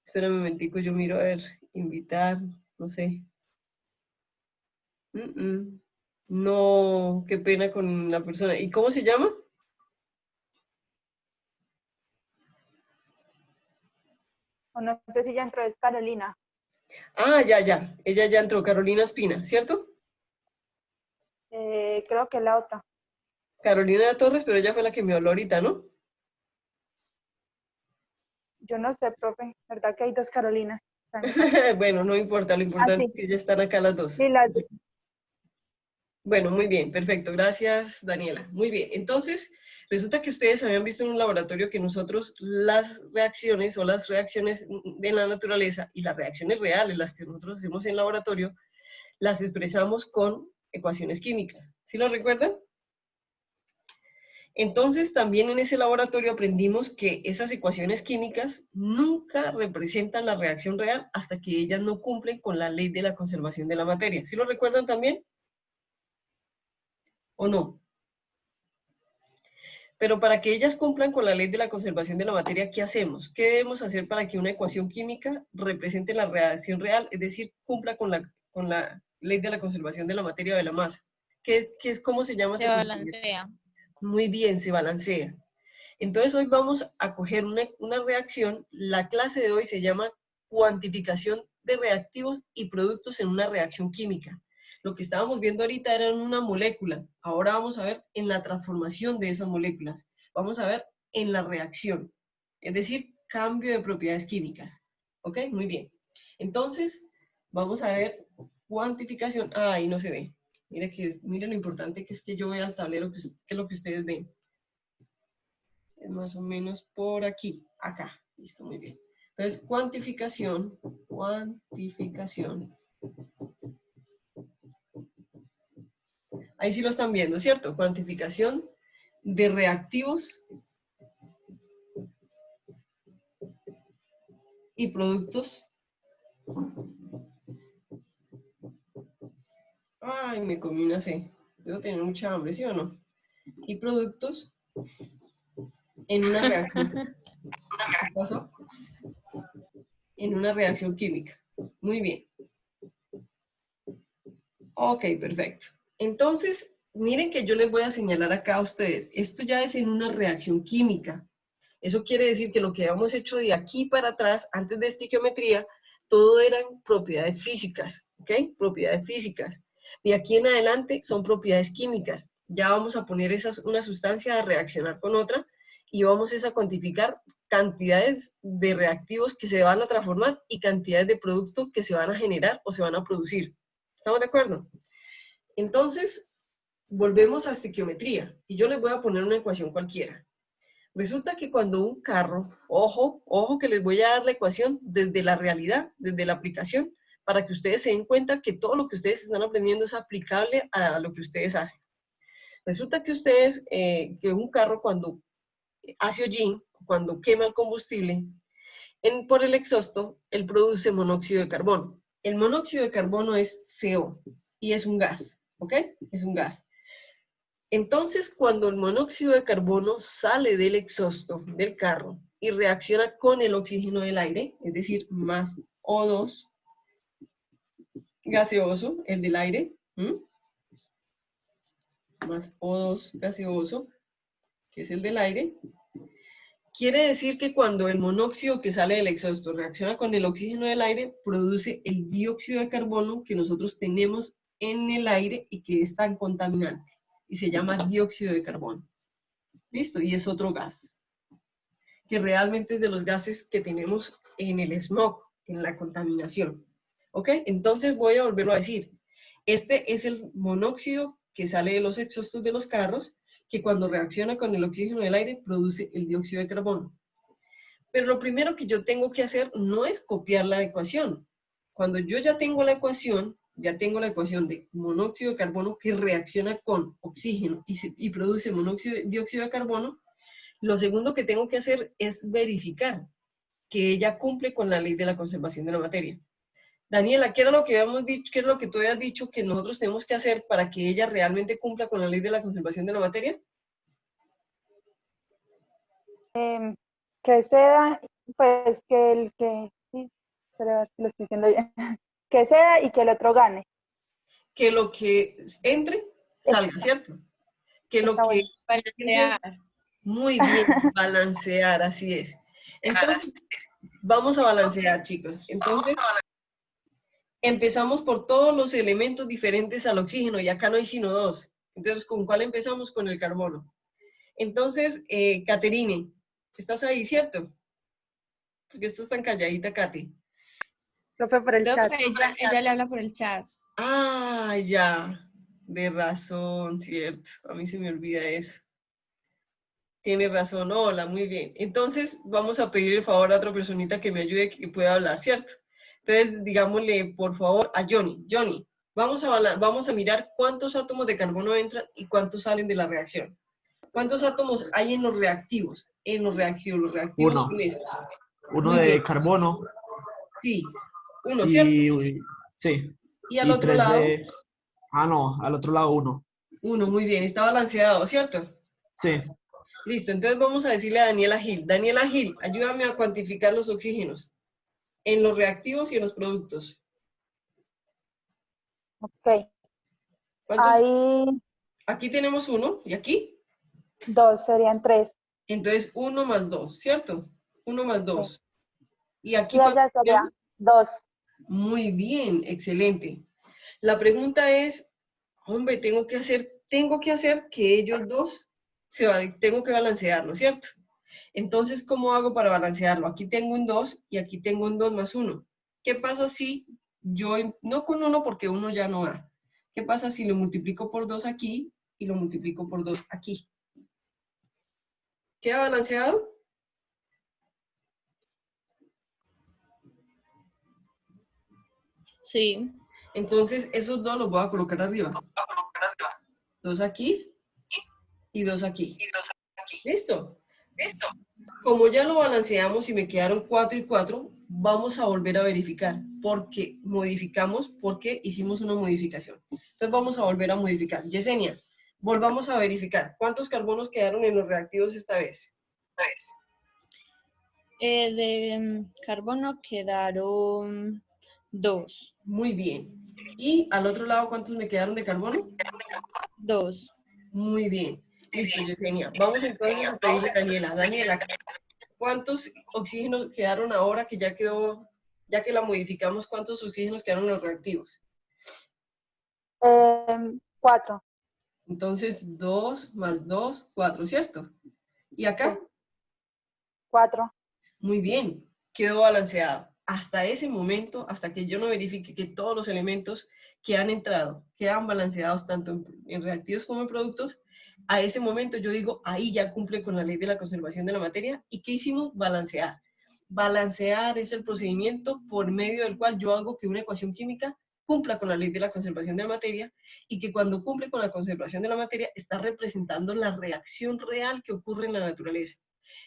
Espérame un momentico, yo miro a ver, invitar, no sé. No, qué pena con la persona. ¿Y cómo se llama? O no sé si ya entró, es Carolina. Ah, ya. Ella ya entró, Carolina Espina, ¿cierto? Creo que la otra. Carolina Torres, pero ella fue la que me habló ahorita, ¿no? Yo no sé, profe. ¿Verdad que hay dos Carolinas? Bueno, no importa, lo importante es que ya están acá las dos. Sí, las dos. Bueno, muy bien, perfecto. Gracias, Daniela. Muy bien. Entonces, resulta que ustedes habían visto en un laboratorio que nosotros las reacciones de la naturaleza y las reacciones reales, las que nosotros hacemos en laboratorio, las expresamos con ecuaciones químicas. ¿Sí lo recuerdan? Entonces, también en ese laboratorio aprendimos que esas ecuaciones químicas nunca representan la reacción real hasta que ellas no cumplen con la ley de la conservación de la materia. ¿Sí lo recuerdan también? ¿O no? Pero para que ellas cumplan con la ley de la conservación de la materia, ¿qué hacemos? ¿Qué debemos hacer para que una ecuación química represente la reacción real? Es decir, cumpla con la ley de la conservación de la materia o de la masa. ¿Cómo se llama Se ese procedimiento? balancea. Muy bien, se balancea. Entonces hoy vamos a coger una reacción. La clase de hoy se llama cuantificación de reactivos y productos en una reacción química. Lo que estábamos viendo ahorita era en una molécula. Ahora vamos a ver en la transformación de esas moléculas. Vamos a ver en la reacción. Es decir, cambio de propiedades químicas. ¿Ok? Muy bien. Entonces, vamos a ver cuantificación. Ah, ahí no se ve. Mire lo importante que es que yo vea el tablero, que es lo que ustedes ven. Es más o menos por aquí, acá. Listo, muy bien. Entonces, cuantificación. Ahí sí lo están viendo, ¿cierto? Cuantificación de reactivos y productos. Ay, me comí una C. Debo tener mucha hambre, ¿sí o no? Y productos en una reacción. ¿Qué pasó? En una reacción química. Muy bien. Ok, perfecto. Entonces, miren que yo les voy a señalar acá a ustedes. Esto ya es en una reacción química. Eso quiere decir que lo que habíamos hecho de aquí para atrás, antes de estequiometría, todo eran propiedades físicas, ¿ok? Propiedades físicas. De aquí en adelante son propiedades químicas. Ya vamos a poner una sustancia a reaccionar con otra y vamos a cuantificar cantidades de reactivos que se van a transformar y cantidades de productos que se van a generar o se van a producir. ¿Estamos de acuerdo? Entonces, volvemos a estequiometría y yo les voy a poner una ecuación cualquiera. Resulta que cuando un carro, ojo que les voy a dar la ecuación desde la realidad, desde la aplicación, para que ustedes se den cuenta que todo lo que ustedes están aprendiendo es aplicable a lo que ustedes hacen. Resulta que que un carro cuando hace hollín, cuando quema el combustible, por el exhausto, él produce monóxido de carbono. El monóxido de carbono es CO y es un gas, ¿ok? Es un gas. Entonces, cuando el monóxido de carbono sale del exhausto del carro y reacciona con el oxígeno del aire, es decir, más O2 gaseoso, el del aire, más O2 gaseoso, que es el del aire, quiere decir que cuando el monóxido que sale del exhausto reacciona con el oxígeno del aire, produce el dióxido de carbono que nosotros tenemos en el aire y que es tan contaminante. Y se llama dióxido de carbono. ¿Listo? Y es otro gas, que realmente es de los gases que tenemos en el smog, en la contaminación. ¿Ok? Entonces voy a volverlo a decir. Este es el monóxido que sale de los exhaustos de los carros, que cuando reacciona con el oxígeno del aire produce el dióxido de carbono. Pero lo primero que yo tengo que hacer no es copiar la ecuación. Cuando yo ya tengo la ecuación de monóxido de carbono que reacciona con oxígeno y produce dióxido de carbono, lo segundo que tengo que hacer es verificar que ella cumple con la ley de la conservación de la materia. Daniela, ¿qué era lo que habíamos dicho, qué es lo que tú habías dicho que nosotros tenemos que hacer para que ella realmente cumpla con la ley de la conservación de la materia? Que sea, pues que el que, sí, pero a ver si lo estoy diciendo bien, que sea y que el otro gane. Que lo que entre, salga, ¿cierto? Que lo Está que bueno. Balancear. muy bien, balancear, así es. Entonces, vamos a balancear, chicos. Entonces, empezamos por todos los elementos diferentes al oxígeno, y acá no hay sino dos. Entonces, ¿con cuál empezamos? Con el carbono. Entonces, Caterine, ¿estás ahí, cierto? Porque estás tan calladita, Katy. Profe, por el chat. Profe, ella le habla por el chat. Ah, ya, de razón, cierto. A mí se me olvida eso. Tienes razón, hola, muy bien. Entonces, vamos a pedir el favor a otra personita que me ayude, que pueda hablar, ¿cierto? Entonces, digámosle, por favor, a Johnny. Johnny, vamos a mirar cuántos átomos de carbono entran y cuántos salen de la reacción. ¿Cuántos átomos hay en los reactivos? En los reactivos Uno. son esos. Uno Muy de bien. carbono Sí, uno, ¿cierto? y sí. Y al Y otro tres lado, de. Ah, no, al otro lado uno. uno, muy bien, está balanceado, ¿cierto? Sí. Listo, entonces vamos a decirle a Daniela Gil. Daniela Gil, ayúdame a cuantificar los oxígenos en los reactivos y en los productos. Ok. ¿Cuántos? Hay Aquí tenemos uno y aquí. 2, serían 3. Entonces, 1 más 2, ¿cierto? 1 más 2. ¿Y aquí Y cuántos allá sería tenemos? 2. Muy bien, excelente. La pregunta es, hombre, tengo que hacer que ellos dos tengo que balancearlo, ¿cierto? Entonces, ¿cómo hago para balancearlo? Aquí tengo un 2 y aquí tengo un 2 más 1. ¿Qué pasa si yo, no con 1 porque 1 ya no da? ¿Qué pasa si lo multiplico por 2 aquí y lo multiplico por 2 aquí? ¿Queda balanceado? Sí. Entonces, esos dos los voy a colocar arriba. 2 aquí y 2 aquí. ¿Listo? Como ya lo balanceamos y me quedaron 4 y 4, vamos a volver a verificar porque modificamos, porque hicimos una modificación. Entonces vamos a volver a modificar. Yesenia, volvamos a verificar. ¿Cuántos carbonos quedaron en los reactivos esta vez? De carbono quedaron 2. Muy bien. ¿Y al otro lado cuántos me quedaron de carbono? 2. Muy bien. Listo, Yesenia. Vamos entonces a pedirle a Daniela. Daniela, ¿cuántos oxígenos quedaron ahora que ya quedó, ya que la modificamos, cuántos oxígenos quedaron en los reactivos? 4. Entonces, 2 más 2, 4, ¿cierto? ¿Y acá? 4. Muy bien, quedó balanceado. Hasta ese momento, hasta que yo no verifique que todos los elementos que han entrado quedan balanceados tanto en reactivos como en productos, a ese momento yo digo, ahí ya cumple con la ley de la conservación de la materia. ¿Y qué hicimos? Balancear. Balancear es el procedimiento por medio del cual yo hago que una ecuación química cumpla con la ley de la conservación de la materia y que cuando cumple con la conservación de la materia está representando la reacción real que ocurre en la naturaleza.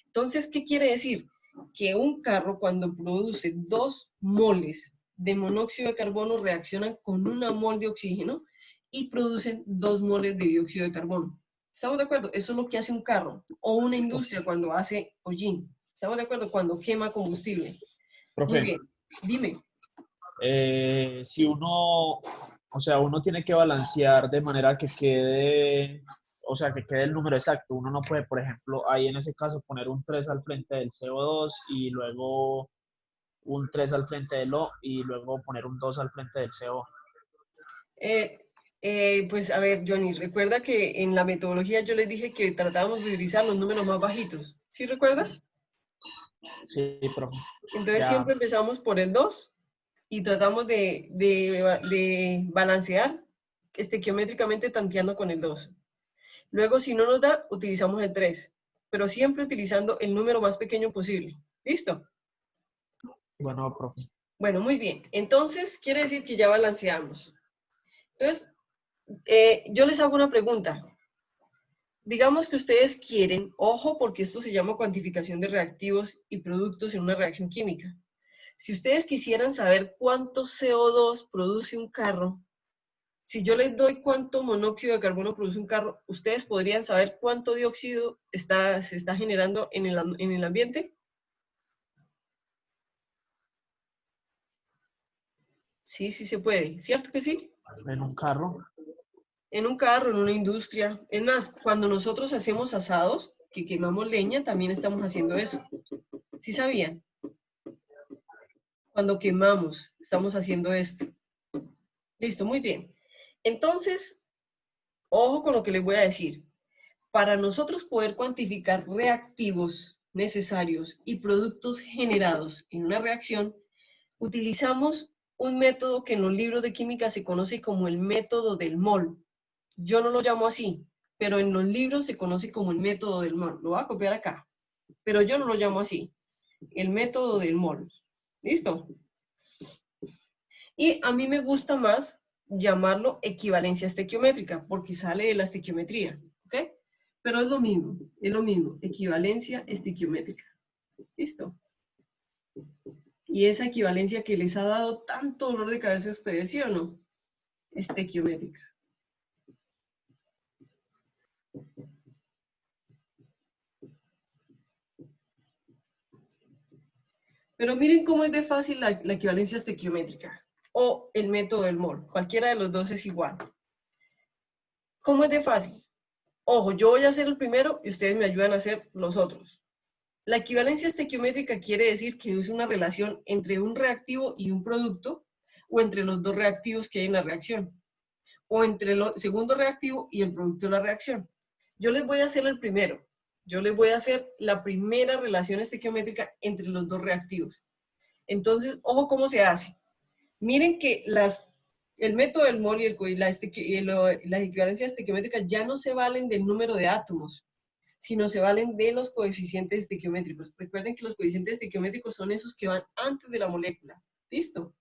Entonces, ¿qué quiere decir? Que un carro cuando produce 2 moles de monóxido de carbono reaccionan con 1 mol de oxígeno y producen 2 moles de dióxido de carbono. ¿Estamos de acuerdo? Eso es lo que hace un carro o una industria cuando hace hollín. ¿Estamos de acuerdo? Cuando quema combustible. Muy Profe, bien. Dime. si uno, o sea, uno tiene que balancear de manera que quede, o sea, que quede el número exacto. Uno no puede, por ejemplo, ahí en ese caso poner un 3 al frente del CO2 y luego un 3 al frente del O y luego poner un 2 al frente del CO. Pues a ver, Johnny, recuerda que en la metodología yo les dije que tratábamos de utilizar los números más bajitos. ¿Sí recuerdas? Sí, profe. Entonces Ya. siempre empezamos por el 2 y tratamos de balancear estequiométricamente tanteando con el 2. Luego, si no nos da, utilizamos el 3, pero siempre utilizando el número más pequeño posible. ¿Listo? Bueno, profe. Bueno, muy bien. Entonces, quiere decir que ya balanceamos. Entonces, yo les hago una pregunta. Digamos que ustedes quieren, ojo, porque esto se llama cuantificación de reactivos y productos en una reacción química. Si ustedes quisieran saber cuánto CO2 produce un carro, si yo les doy cuánto monóxido de carbono produce un carro, ¿ustedes podrían saber cuánto dióxido se está generando en el ambiente? Sí, sí se puede. ¿Cierto que sí? En un carro. En un carro, en una industria. Es más, cuando nosotros hacemos asados, que quemamos leña, también estamos haciendo eso. ¿Sí sabían? Cuando quemamos, estamos haciendo esto. Listo, muy bien. Entonces, ojo con lo que les voy a decir. Para nosotros poder cuantificar reactivos necesarios y productos generados en una reacción, utilizamos un método que en los libros de química se conoce como el método del mol. Yo no lo llamo así, pero en los libros se conoce como el método del mol. Lo voy a copiar acá, pero yo no lo llamo así. El método del mol. ¿Listo? Y a mí me gusta más llamarlo equivalencia estequiométrica, porque sale de la estequiometría. ¿Ok? Pero es lo mismo, equivalencia estequiométrica. ¿Listo? Y esa equivalencia que les ha dado tanto dolor de cabeza a ustedes, ¿sí o no? Estequiométrica. Pero miren cómo es de fácil la equivalencia estequiométrica o el método del mol. Cualquiera de los dos es igual. ¿Cómo es de fácil? Ojo, yo voy a hacer el primero y ustedes me ayudan a hacer los otros. La equivalencia estequiométrica quiere decir que es una relación entre un reactivo y un producto, o entre los dos reactivos que hay en la reacción, o entre el segundo reactivo y el producto de la reacción. Yo les voy a hacer el primero. Yo les voy a hacer la primera relación estequiométrica entre los dos reactivos. Entonces, ojo cómo se hace. Miren que el método del mol y las equivalencias estequiométricas ya no se valen del número de átomos, sino se valen de los coeficientes estequiométricos. Recuerden que los coeficientes estequiométricos son esos que van antes de la molécula. ¿Listo?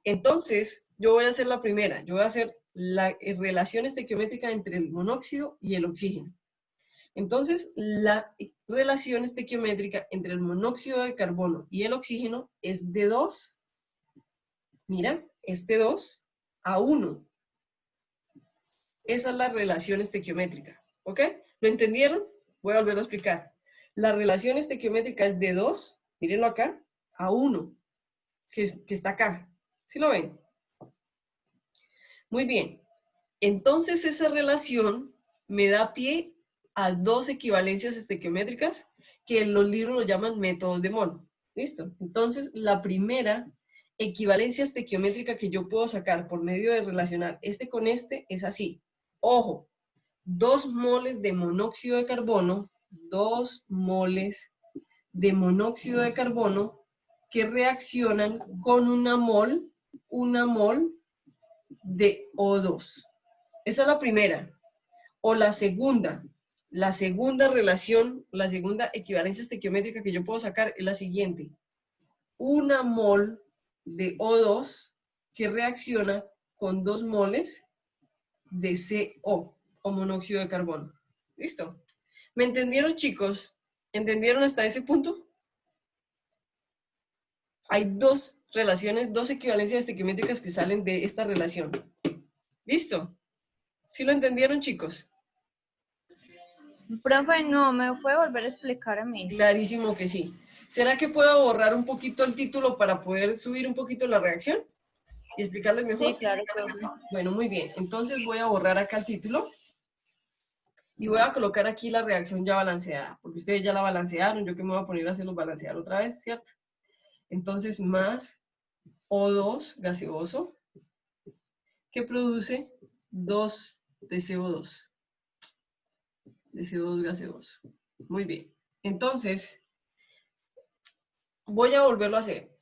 Entonces, yo voy a hacer la primera. Yo voy a hacer la relación estequiométrica entre el monóxido y el oxígeno. Entonces, la relación estequiométrica entre el monóxido de carbono y el oxígeno es de 2. Mira, es de 2 a 1. Esa es la relación estequiométrica. ¿Ok? ¿Lo entendieron? Voy a volver a explicar. La relación estequiométrica es de 2, mírenlo acá, a 1, que está acá. ¿Sí lo ven? Muy bien. Entonces esa relación me da pie a 2 equivalencias estequiométricas que en los libros lo llaman métodos de mol. ¿Listo? Entonces la primera equivalencia estequiométrica que yo puedo sacar por medio de relacionar este con este es así. Ojo, 2 moles de monóxido de carbono, 2 moles de monóxido de carbono que reaccionan con una mol de O2. Esa es la primera. O la segunda relación, la segunda equivalencia estequiométrica que yo puedo sacar es la siguiente. Una mol de O2 que reacciona con 2 moles de CO, o monóxido de carbono. ¿Listo? ¿Me entendieron, chicos? ¿Entendieron hasta ese punto? Hay 2 relaciones, 2 equivalencias estequiométricas que salen de esta relación. ¿Listo? ¿Sí lo entendieron, chicos? Profe, no, ¿me puede volver a explicar a mí? Clarísimo que sí. ¿Será que puedo borrar un poquito el título para poder subir un poquito la reacción? ¿Y explicarles mejor? Sí, claro, profe. Bueno, muy bien. Entonces voy a borrar acá el título. Y voy a colocar aquí la reacción ya balanceada, porque ustedes ya la balancearon, yo que me voy a poner a hacerlos balancear otra vez, ¿cierto? Entonces, más O2 gaseoso, que produce 2 de CO2. De CO2 gaseoso. Muy bien. Entonces, voy a volverlo a hacer.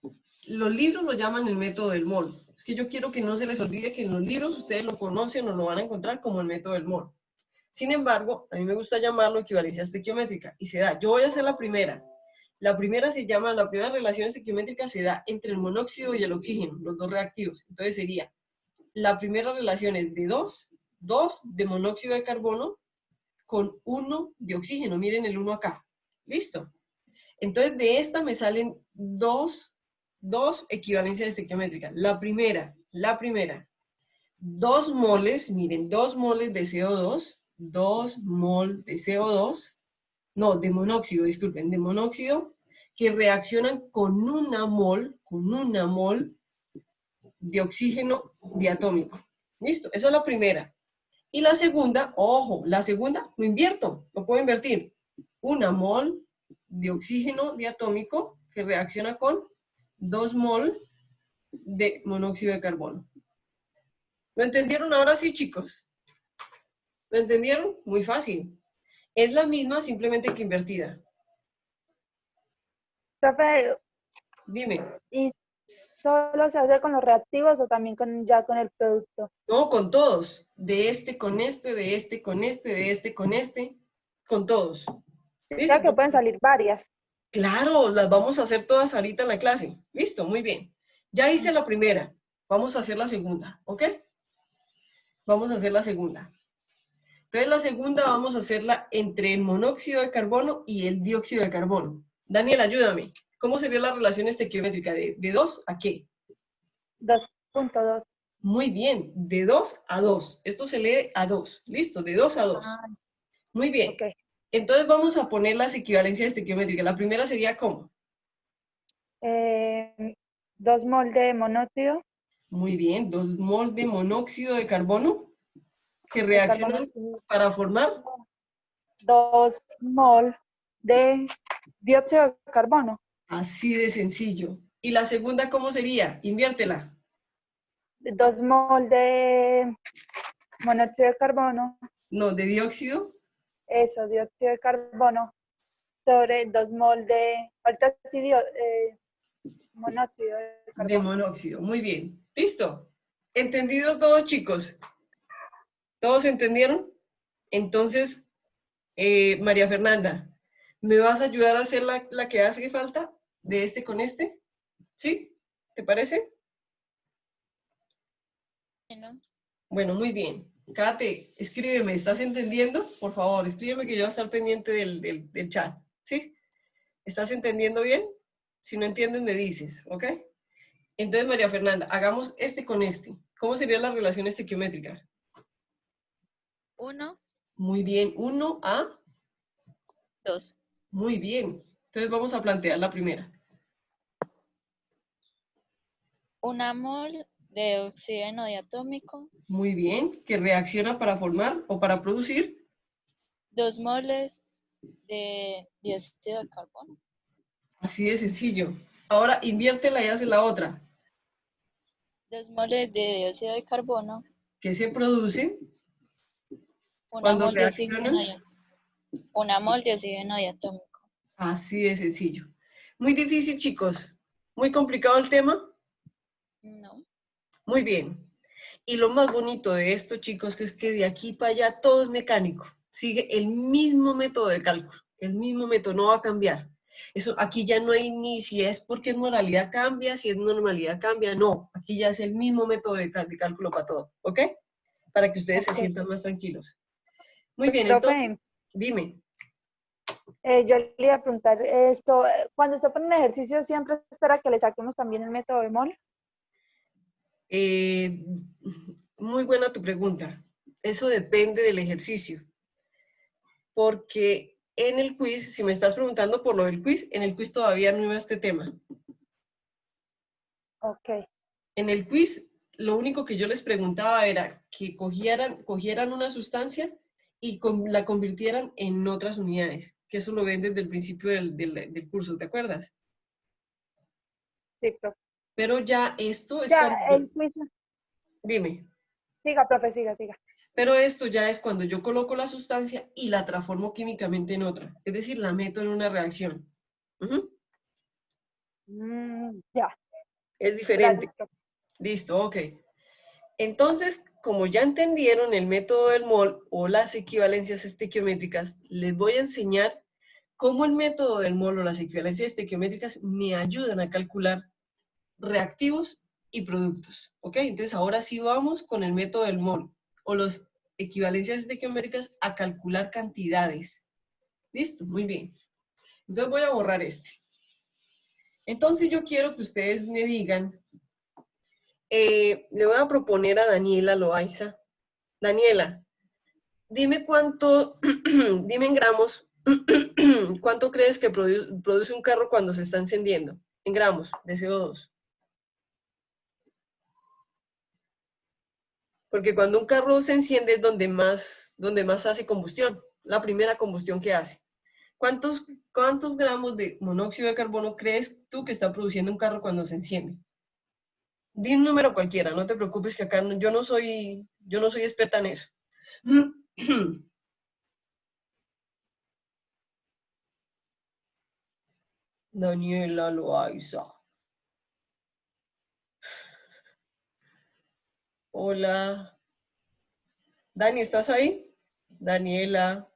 Los libros lo llaman el método del mol. Es que yo quiero que no se les olvide que en los libros ustedes lo conocen o lo van a encontrar como el método del mol. Sin embargo, a mí me gusta llamarlo equivalencia estequiométrica y se da. Yo voy a hacer la primera. La primera relación estequiométrica se da entre el monóxido y el oxígeno, los dos reactivos. Entonces sería, la primera relación es de 2 de monóxido de carbono con 1 de oxígeno. Miren el 1 acá. ¿Listo? Entonces de esta me salen dos equivalencias estequiométricas. La primera, 2 moles, miren, 2 moles de CO2, 2 mol de CO2, no, de monóxido, disculpen, de monóxido, que reaccionan con una mol de oxígeno diatómico. ¿Listo? Esa es la primera. Y la segunda, ojo, la segunda lo invierto, lo puedo invertir. Una mol de oxígeno diatómico que reacciona con 2 mol de monóxido de carbono. ¿Lo entendieron ahora sí, chicos? ¿Lo entendieron? Muy fácil. Es la misma, simplemente que invertida. Profe, Dime. ¿y solo se hace con los reactivos o también ya con el producto? No, con todos. De este con este, de este con este, de este con este. Con todos. O ¿Listo? sea que pueden salir varias. Claro, las vamos a hacer todas ahorita en la clase. Listo, muy bien. Ya hice la primera. Vamos a hacer la segunda, ¿ok? Vamos a hacer la segunda. Entonces la segunda vamos a hacerla entre el monóxido de carbono y el dióxido de carbono. Daniel, ayúdame. ¿Cómo sería la relación estequiométrica? ¿De 2 a qué? 2.2. Muy bien, de 2 a 2. Esto se lee a 2. Listo, de 2 a 2. Ah, Muy bien. ok. Entonces vamos a poner las equivalencias estequiométricas. La primera sería ¿cómo? 2 mol de monóxido Muy bien, 2 mol de monóxido de carbono que de carbono reaccionan y para formar. 2 mol de dióxido de carbono. Así de sencillo. ¿Y la segunda cómo sería? Inviértela. 2 mol de monóxido de carbono. No, de dióxido. Eso, dióxido de carbono. Sobre 2 mol de. Ahorita sí, monóxido de De carbono. monóxido. Muy bien. ¿Listo? ¿Entendido todos, chicos? ¿Todos entendieron? Entonces, María Fernanda, ¿me vas a ayudar a hacer la que hace falta de este con este? ¿Sí? ¿Te parece? Bueno, Bueno, muy bien. Kate, escríbeme, ¿estás entendiendo? Por favor, escríbeme que yo voy a estar pendiente del chat. ¿Sí? ¿Estás entendiendo bien? Si no entiendes, me dices, ¿ok? Entonces, María Fernanda, hagamos este con este. ¿Cómo sería la relación estequiométrica? 1, Muy bien, 1 a, 2. muy bien. Entonces vamos a plantear la primera. 1 mol de oxígeno diatómico, Muy bien, que reacciona para formar o para producir. 2 moles de dióxido de carbono, Así de sencillo. Ahora inviértela y hace la otra. 2 moles de dióxido de carbono, ¿Qué se produce 1 cuando mol de reaccionan? oxígeno, 1 mol de oxígeno diatómico. Así de sencillo. Muy difícil, chicos. Muy complicado el tema. No. Muy bien. Y lo más bonito de esto, chicos, es que de aquí para allá todo es mecánico. Sigue el mismo método de cálculo. El mismo método, no va a cambiar. Eso, aquí ya no hay ni si es porque es moralidad cambia, si es normalidad cambia, no. Aquí ya es el mismo método de cálculo para todo, ¿ok? Para que ustedes se Ok. sientan más tranquilos. Muy bien, entonces, Profe, dime. yo le iba a preguntar esto. Cuando usted pone un ejercicio, ¿siempre espera que le saquemos también el método de mol? Eh, muy buena tu pregunta. Eso depende del ejercicio. Porque en el quiz, si me estás preguntando por lo del quiz, en el quiz todavía no iba este tema. Ok. En el quiz, lo único que yo les preguntaba era que cogieran una sustancia y la convirtieran en otras unidades, que eso lo ven desde el principio del curso, ¿te acuerdas? Sí, profe. Pero ya esto es Ya, cuando, el quiz. dime, Siga, profe, siga, siga. pero esto ya es cuando yo coloco la sustancia y la transformo químicamente en otra, es decir, la meto en una reacción. Ujú. Ya, Es diferente. gracias, profe. Listo, ok. Entonces, como ya entendieron el método del mol o las equivalencias estequiométricas, les voy a enseñar cómo el método del mol o las equivalencias estequiométricas me ayudan a calcular reactivos y productos. ¿Ok? Entonces, ahora sí vamos con el método del mol o las equivalencias estequiométricas a calcular cantidades. ¿Listo? Muy bien. Entonces voy a borrar este. Entonces yo quiero que ustedes me digan, le voy a proponer a Daniela Loaiza. Daniela, dime cuánto, dime en gramos, cuánto crees que produce un carro cuando se está encendiendo, en gramos de CO2. Porque cuando un carro se enciende es donde más hace combustión, la primera combustión que hace. ¿Cuántos gramos de monóxido de carbono crees tú que está produciendo un carro cuando se enciende? Di un número cualquiera, no te preocupes que acá yo no soy experta en eso. Daniela Loaiza. Hola. Dani, ¿estás ahí? Daniela.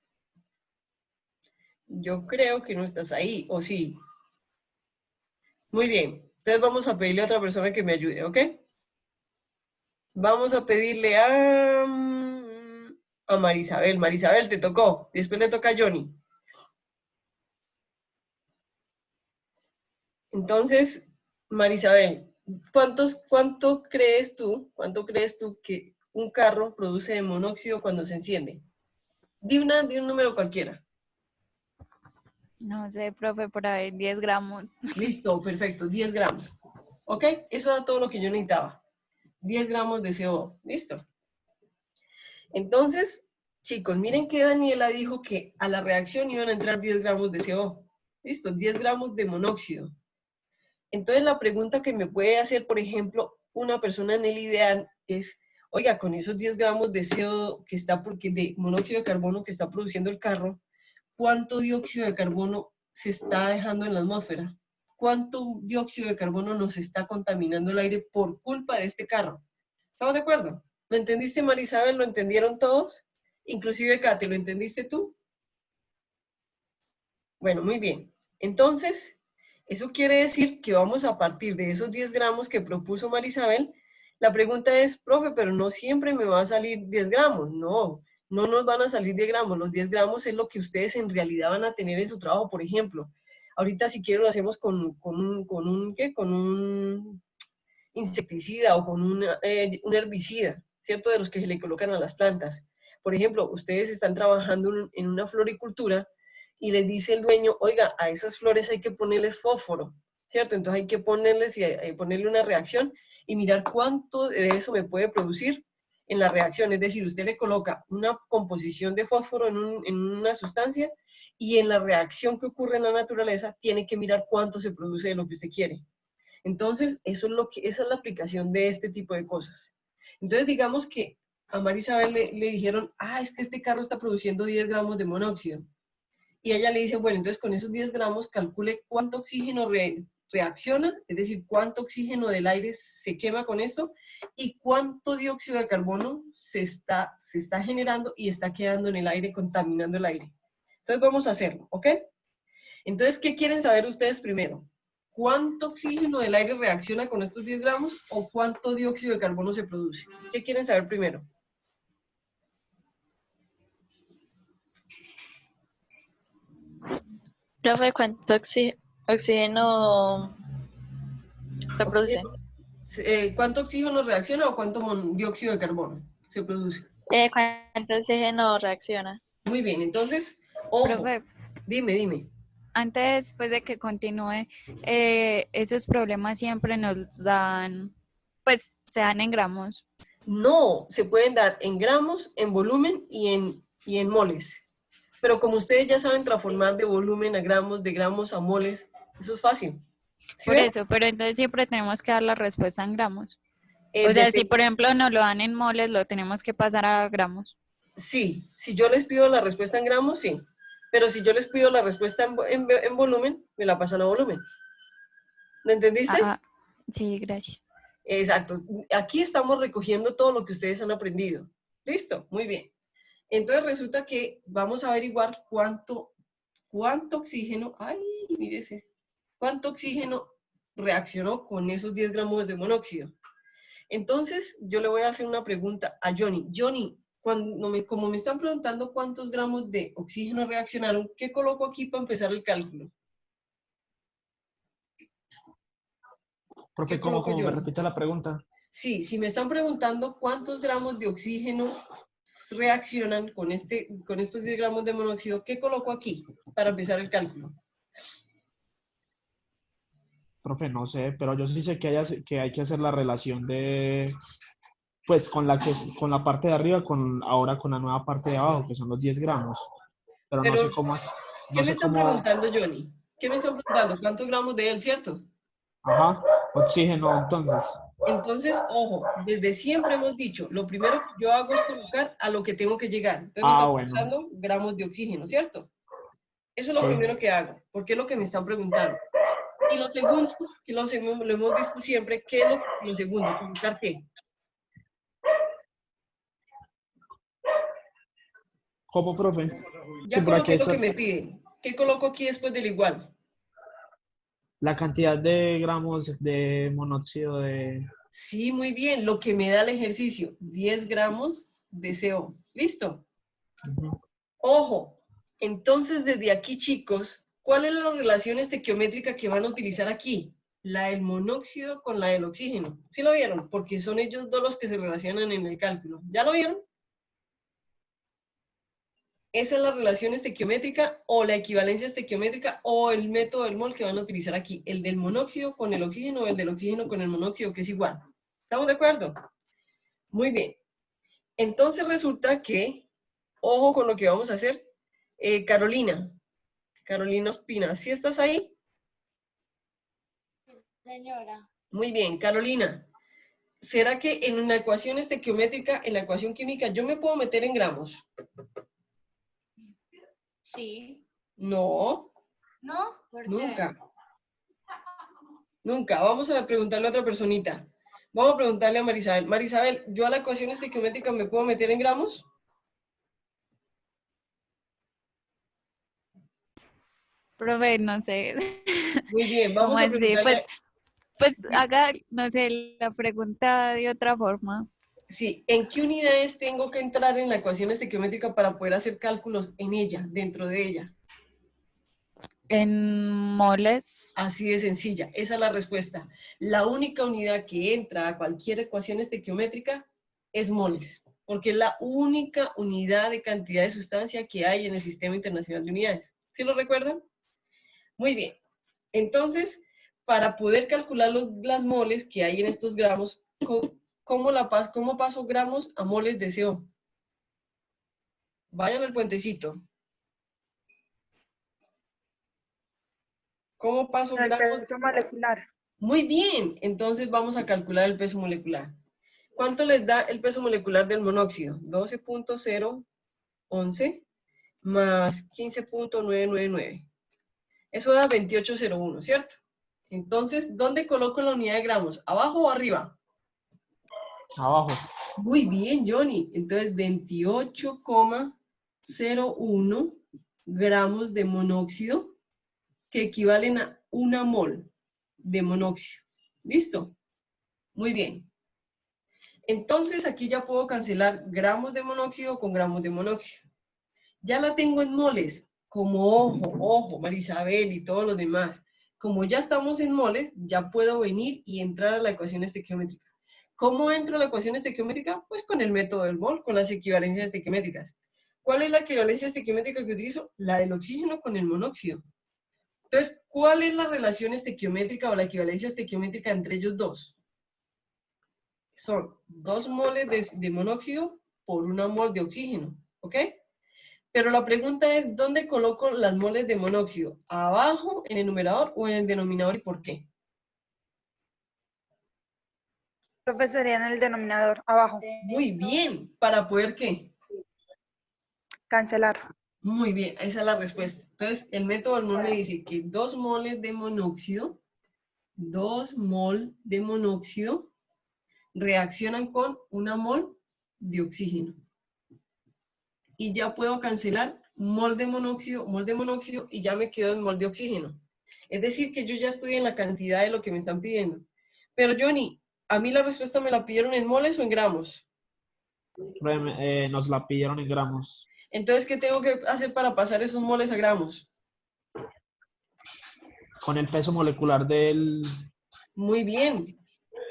Yo creo que no estás ahí, ¿o sí? Muy bien. Entonces vamos a pedirle a otra persona que me ayude, ¿ok? Vamos a pedirle a... a Marisabel. Marisabel, te tocó. Después le toca a Johnny. Entonces, Marisabel, cuánto crees tú que un carro produce de monóxido cuando se enciende? Di un número cualquiera. No sé, profe, por ahí 10 gramos. Listo, perfecto, 10 gramos. ¿Ok? Eso era todo lo que yo necesitaba. 10 gramos de CO2. Listo. Entonces, chicos, miren que Daniela dijo que a la reacción iban a entrar 10 gramos de CO2. Listo, 10 gramos de monóxido. Entonces, la pregunta que me puede hacer, por ejemplo, una persona en el ideal es, oiga, con esos 10 gramos de CO2 que está, porque de monóxido de carbono que está produciendo el carro, ¿cuánto dióxido de carbono se está dejando en la atmósfera? ¿Cuánto dióxido de carbono nos está contaminando el aire por culpa de este carro? ¿Estamos de acuerdo? ¿Lo entendiste, Marisabel? ¿Lo entendieron todos? Inclusive, Kate, ¿lo entendiste tú? Bueno, muy bien. Entonces, eso quiere decir que vamos a partir de esos 10 gramos que propuso Marisabel. La pregunta es, profe, pero no siempre me va a salir 10 gramos. No, no nos van a salir 10 gramos. Los 10 gramos es lo que ustedes en realidad van a tener en su trabajo. Por ejemplo, ahorita si quiero lo hacemos con un insecticida o con un herbicida, ¿cierto? De los que se le colocan a las plantas. Por ejemplo, ustedes están trabajando en una floricultura y les dice el dueño, oiga, a esas flores hay que ponerles fósforo, ¿cierto? Entonces hay que ponerle una reacción y mirar cuánto de eso me puede producir en la reacción. Es decir, usted le coloca una composición de fósforo en una sustancia y en la reacción que ocurre en la naturaleza tiene que mirar cuánto se produce de lo que usted quiere. Entonces, esa es la aplicación de este tipo de cosas. Entonces, digamos que a Marisabel le dijeron, es que este carro está produciendo 10 gramos de monóxido. Y ella le dice, bueno, entonces con esos 10 gramos calcule cuánto oxígeno reacciona, es decir, cuánto oxígeno del aire se quema con esto y cuánto dióxido de carbono se está generando y está quedando en el aire, contaminando el aire. Entonces vamos a hacerlo, ¿ok? Entonces, ¿qué quieren saber ustedes primero? ¿Cuánto oxígeno del aire reacciona con estos 10 gramos o cuánto dióxido de carbono se produce? ¿Qué quieren saber primero? Profe, ¿cuánto oxígeno se produce? ¿Cuánto oxígeno reacciona o cuánto dióxido de carbono se produce? ¿Cuánto oxígeno reacciona? Muy bien, entonces, ojo, Profe, dime. antes pues, de que continúe, esos problemas siempre nos dan, pues se dan en gramos. No, se pueden dar en gramos, en volumen y en moles. Pero como ustedes ya saben transformar de volumen a gramos, de gramos a moles, eso es fácil. ¿Sí Por ven? eso, pero entonces siempre tenemos que dar la respuesta en gramos. O sea, si por ejemplo nos lo dan en moles, lo tenemos que pasar a gramos. Sí, si yo les pido la respuesta en gramos, sí. Pero si yo les pido la respuesta en volumen, me la pasan a volumen. ¿Lo entendiste? Ah, sí, gracias. Exacto. Aquí estamos recogiendo todo lo que ustedes han aprendido. ¿Listo? Muy bien. Entonces resulta que vamos a averiguar cuánto oxígeno, mírese, cuánto oxígeno reaccionó con esos 10 gramos de monóxido. Entonces, yo le voy a hacer una pregunta a Johnny. Johnny, como me están preguntando cuántos gramos de oxígeno reaccionaron, ¿qué coloco aquí para empezar el cálculo? Profe, ¿cómo me repite la pregunta? Sí, si me están preguntando cuántos gramos de oxígeno reaccionan con estos 10 gramos de monóxido, ¿qué coloco aquí para empezar el cálculo? Profe, no sé, pero yo sí sé que hay que hacer la relación de, pues, con la parte de arriba, ahora con la nueva parte de abajo, que son los 10 gramos. Pero no sé cómo es. ¿Qué me están preguntando, Johnny? ¿Qué me están preguntando? ¿Cuántos gramos de él, cierto? Ajá, oxígeno, entonces. Entonces, ojo, desde siempre hemos dicho, lo primero que yo hago es colocar a lo que tengo que llegar. Entonces me están preguntando gramos de oxígeno, ¿cierto? Eso es lo primero que hago, porque es lo que me están preguntando. Y lo segundo, que lo hemos visto siempre, ¿qué es lo segundo? ¿Colocar qué? ¿Cómo, profe? Ya coloqué lo que me piden. ¿Qué coloco aquí después del igual? La cantidad de gramos de monóxido de... Sí, muy bien. Lo que me da el ejercicio, 10 gramos de CO. ¿Listo? Ujú. Ojo, entonces desde aquí, chicos, ¿cuál es la relación estequiométrica que van a utilizar aquí? La del monóxido con la del oxígeno. ¿Sí lo vieron? Porque son ellos dos los que se relacionan en el cálculo. ¿Ya lo vieron? Esa es la relación estequiométrica o la equivalencia estequiométrica o el método del mol que van a utilizar aquí. El del monóxido con el oxígeno o el del oxígeno con el monóxido, que es igual. ¿Estamos de acuerdo? Muy bien. Entonces resulta que, ojo con lo que vamos a hacer. Carolina Ospina, ¿sí estás ahí? Señora. Muy bien, Carolina. ¿Será que en una ecuación estequiométrica, en la ecuación química, yo me puedo meter en gramos? Sí. No, ¿No? ¿Por qué? nunca. Nunca. Vamos a preguntarle a otra personita. Vamos a preguntarle a Marisabel. Marisabel, ¿yo a la ecuación estequiométrica me puedo meter en gramos? Profe, no sé. Muy bien, ¿Cómo vamos a así? preguntarle. Pues haga, no sé, la pregunta de otra forma. Sí, ¿en qué unidades tengo que entrar en la ecuación estequiométrica para poder hacer cálculos en ella, dentro de ella? En moles. Así de sencilla, esa es la respuesta. La única unidad que entra a cualquier ecuación estequiométrica es moles, porque es la única unidad de cantidad de sustancia que hay en el Sistema Internacional de Unidades. ¿Sí lo recuerdan? Muy bien. Entonces, para poder calcular las moles que hay en estos gramos, ¿cómo paso gramos a moles de CO? Vayan al puentecito. ¿Cómo paso El gramos? peso molecular. Muy bien, entonces vamos a calcular el peso molecular. ¿Cuánto les da el peso molecular del monóxido? 12.011 más 15.999. Eso da 28.01, ¿cierto? Entonces, ¿dónde coloco la unidad de gramos? ¿Abajo o arriba? Abajo. Muy bien, Johnny. Entonces, 28,01 gramos de monóxido que equivalen a 1 mol de monóxido. ¿Listo? Muy bien. Entonces, aquí ya puedo cancelar gramos de monóxido con gramos de monóxido. Ya la tengo en moles, como ojo, Marisabel y todos los demás. Como ya estamos en moles, ya puedo venir y entrar a la ecuación estequiométrica. ¿Cómo entro a la ecuación estequiométrica? Pues con el método del mol, con las equivalencias estequiométricas. ¿Cuál es la equivalencia estequiométrica que utilizo? La del oxígeno con el monóxido. Entonces, ¿cuál es la relación estequiométrica o la equivalencia estequiométrica entre ellos dos? Son 2 moles de monóxido por 1 mol de oxígeno, ¿ok? Pero la pregunta es, ¿dónde coloco las moles de monóxido? ¿Abajo, en el numerador o en el denominador y por qué? Profe, sería en el denominador, abajo. Muy bien, ¿para poder qué? Cancelar. Muy bien, esa es la respuesta. Entonces, el método del mol me dice que 2 mol de monóxido reaccionan con 1 mol de oxígeno. Y ya puedo cancelar mol de monóxido y ya me quedo en mol de oxígeno. Es decir, que yo ya estoy en la cantidad de lo que me están pidiendo. Pero Johnny, ¿a mí la respuesta me la pidieron en moles o en gramos? Nos la pidieron en gramos. Entonces, ¿qué tengo que hacer para pasar esos moles a gramos? Con el peso molecular del... Muy bien,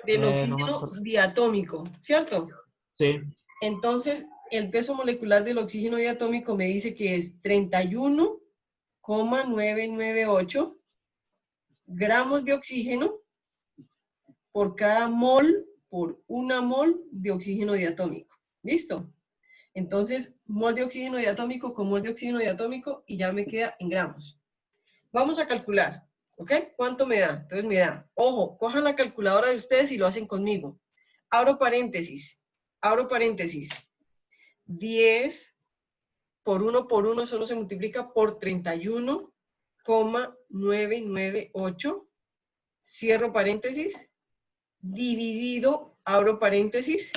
del no me oxígeno acuerdo. diatómico, ¿cierto? Sí. Entonces, el peso molecular del oxígeno diatómico me dice que es 31,998 gramos de oxígeno por cada mol, por 1 mol de oxígeno diatómico. ¿Listo? Entonces, mol de oxígeno diatómico con mol de oxígeno diatómico y ya me queda en gramos. Vamos a calcular, ¿ok? ¿Cuánto me da? Entonces me da, ojo, cojan la calculadora de ustedes y lo hacen conmigo. Abro paréntesis, 10 por 1, eso no se multiplica por 31,998, cierro paréntesis, dividido, abro paréntesis,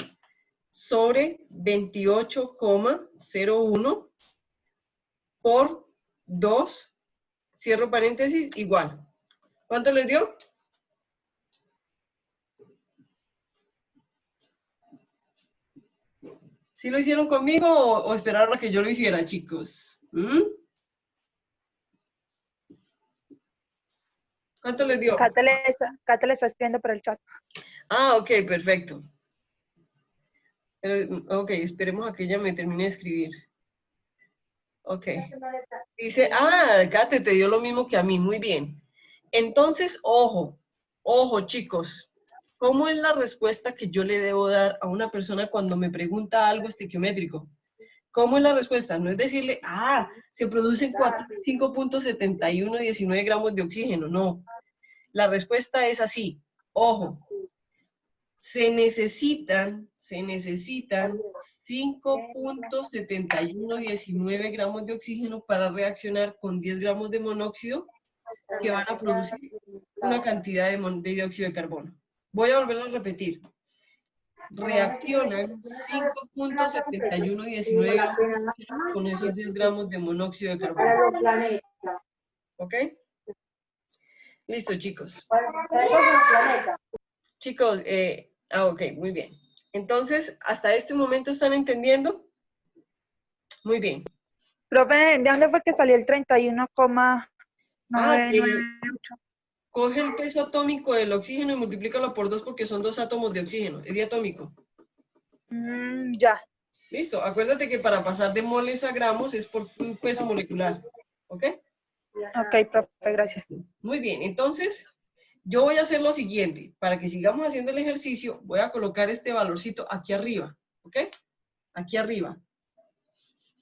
sobre 28,01 por 2, cierro paréntesis, igual. ¿Cuánto les dio? ¿Sí lo hicieron conmigo o esperaron a que yo lo hiciera, chicos? ¿Mm? ¿Cuánto les dio? Cata le está escribiendo por el chat. Ah, ok, perfecto. Ok, esperemos a que ella me termine de escribir. Ok. Dice, Kate, te dio lo mismo que a mí, muy bien. Entonces, ojo, chicos. ¿Cómo es la respuesta que yo le debo dar a una persona cuando me pregunta algo estequiométrico? ¿Cómo es la respuesta? No es decirle, se producen 5.7119 gramos de oxígeno. No. La respuesta es así. Ojo. Se necesitan 5.7119 gramos de oxígeno para reaccionar con 10 gramos de monóxido que van a producir una cantidad de dióxido de carbono. Voy a volverlo a repetir. Reaccionan 5.7119 gramos de oxígeno con esos 10 gramos de monóxido de carbono. ¿Ok? Listo, chicos. Chicos, ok, muy bien. Entonces, ¿hasta este momento están entendiendo? Muy bien. Profe, ¿de dónde fue que salió el 31,998? Coge el peso atómico del oxígeno y multiplícalo por 2 porque son 2 átomos de oxígeno. Es diatómico. Ya. Listo. Acuérdate que para pasar de moles a gramos es por un peso molecular. ¿Ok? Ok, profe, gracias. Muy bien. Entonces, yo voy a hacer lo siguiente. Para que sigamos haciendo el ejercicio, voy a colocar este valorcito aquí arriba. ¿Ok? Aquí arriba.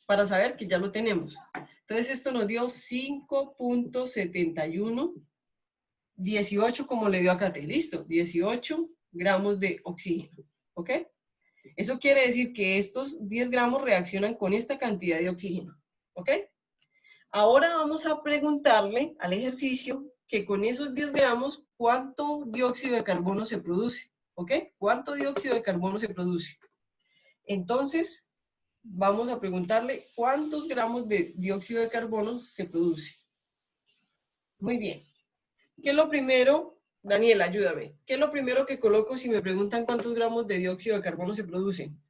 Para saber que ya lo tenemos. Entonces, esto nos dio 5.7118 como le dio a Kate. Listo. 18 gramos de oxígeno. ¿Ok? Eso quiere decir que estos 10 gramos reaccionan con esta cantidad de oxígeno. ¿Ok? Ahora vamos a preguntarle al ejercicio que con esos 10 gramos, ¿cuánto dióxido de carbono se produce? ¿Ok? ¿Cuánto dióxido de carbono se produce? Entonces, vamos a preguntarle cuántos gramos de dióxido de carbono se produce. Muy bien. ¿Qué es lo primero? Daniela, ayúdame. ¿Qué es lo primero que coloco si me preguntan cuántos gramos de dióxido de carbono se producen?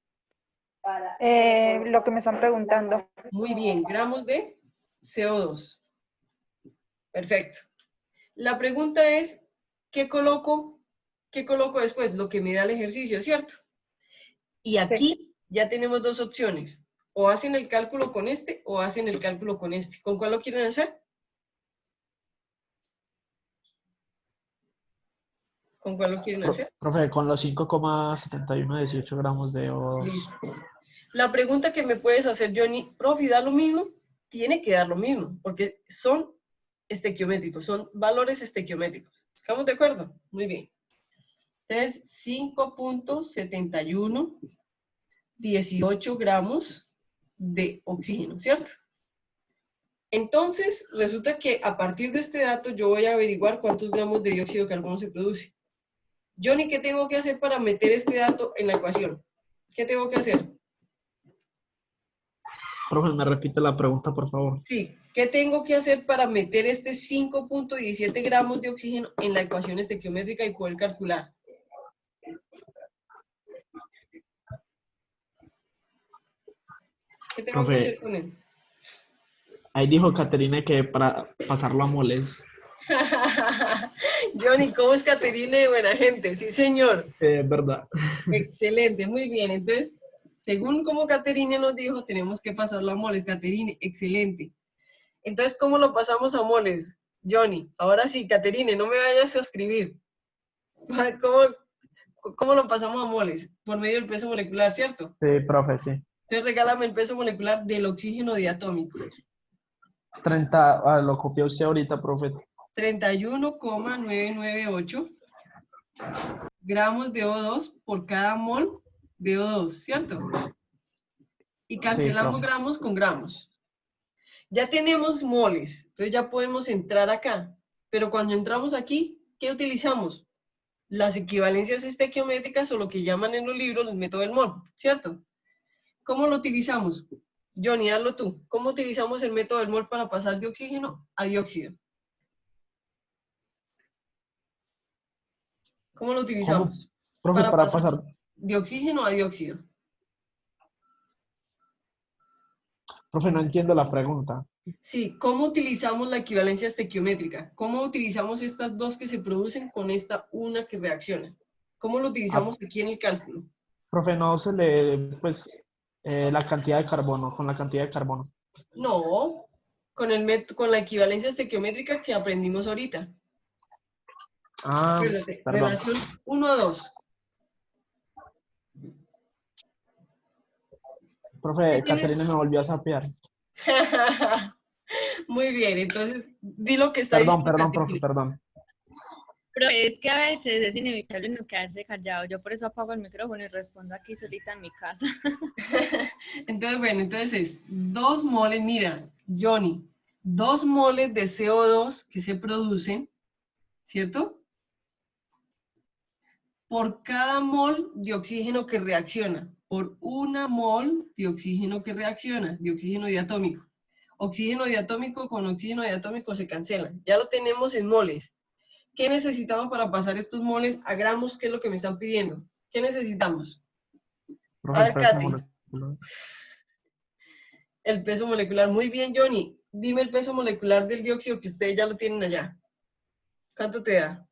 Lo que me están preguntando. Muy bien, gramos de CO2. Perfecto. La pregunta es, ¿qué coloco después? Lo que me da el ejercicio, ¿cierto? Y aquí ya tenemos dos opciones. O hacen el cálculo con este o hacen el cálculo con este. ¿Con cuál lo quieren hacer? ¿Con cuál lo quieren hacer? Profe, con los 5,7118 gramos de O2. Listo. La pregunta que me puedes hacer, Johnny, profe, ¿da lo mismo? Tiene que dar lo mismo, porque son estequiométricos, son valores estequiométricos. ¿Estamos de acuerdo? Muy bien. Entonces, 5.7118 gramos de oxígeno, ¿cierto? Entonces, resulta que a partir de este dato yo voy a averiguar cuántos gramos de dióxido de carbono se produce. Johnny, ¿qué tengo que hacer para meter este dato en la ecuación? ¿Qué tengo que hacer? Profe, me repite la pregunta, por favor. Sí, ¿qué tengo que hacer para meter este 5.17 gramos de oxígeno en la ecuación estequiométrica y poder calcular? ¿Qué tengo que Profe, hacer con él? ahí dijo Caterina que para pasarlo a moles. Johnny, ¿cómo es Caterina de buena gente? Sí, señor. Sí, es verdad. Excelente, muy bien. Entonces, según como Caterina nos dijo, tenemos que pasarlo a moles. Caterina, excelente. Entonces, ¿cómo lo pasamos a moles? Johnny, ahora sí, Caterina, no me vayas a escribir. ¿Cómo lo pasamos a moles? Por medio del peso molecular, ¿cierto? Sí, profe, sí. Entonces, regálame el peso molecular del oxígeno diatómico. 30, lo copió usted ahorita, profe. 31,998 gramos de O2 por cada mol de O2, ¿cierto? Y cancelamos profe. gramos con gramos. Ya tenemos moles, entonces ya podemos entrar acá. Pero cuando entramos aquí, ¿qué utilizamos? Las equivalencias estequiométricas o lo que llaman en los libros el método del mol, ¿cierto? ¿Cómo lo utilizamos? Johnny, hazlo tú. ¿Cómo utilizamos el método del mol para pasar de oxígeno a dióxido? ¿Cómo lo utilizamos? Profe, para pasar de oxígeno a dióxido. Profe, no entiendo la pregunta. Sí, ¿cómo utilizamos la equivalencia estequiométrica? ¿Cómo utilizamos estas dos que se producen con esta una que reacciona? ¿Cómo lo utilizamos aquí en el cálculo? Profe, no se le, pues, la cantidad de carbono, con la cantidad de carbono. No, con la equivalencia estequiométrica que aprendimos ahorita. Ah, Acuérdate, perdón. relación 1 a 2. ¿Qué Profe, tienes? Caterina me volvió a sapear. Muy bien, entonces di lo que está Perdón, diciendo perdón, profe, Caterina. perdón. Pero es que a veces es inevitable no quedarse callado. Yo por eso apago el micrófono y respondo aquí solita en mi casa. Entonces, bueno, entonces es 2 moles, mira, Johnny, 2 moles de CO2 que se producen, ¿cierto? Por cada mol de oxígeno que reacciona, por una mol de oxígeno que reacciona, de oxígeno diatómico. Oxígeno diatómico con oxígeno diatómico se cancelan. Ya lo tenemos en moles. ¿Qué necesitamos para pasar estos moles a gramos? ¿Qué es lo que me están pidiendo? ¿Qué necesitamos? Profe, A el ver, peso Katy. molecular. El peso molecular. Muy bien, Johnny. Dime el peso molecular del dióxido que ustedes ya lo tienen allá. ¿Cuánto te da?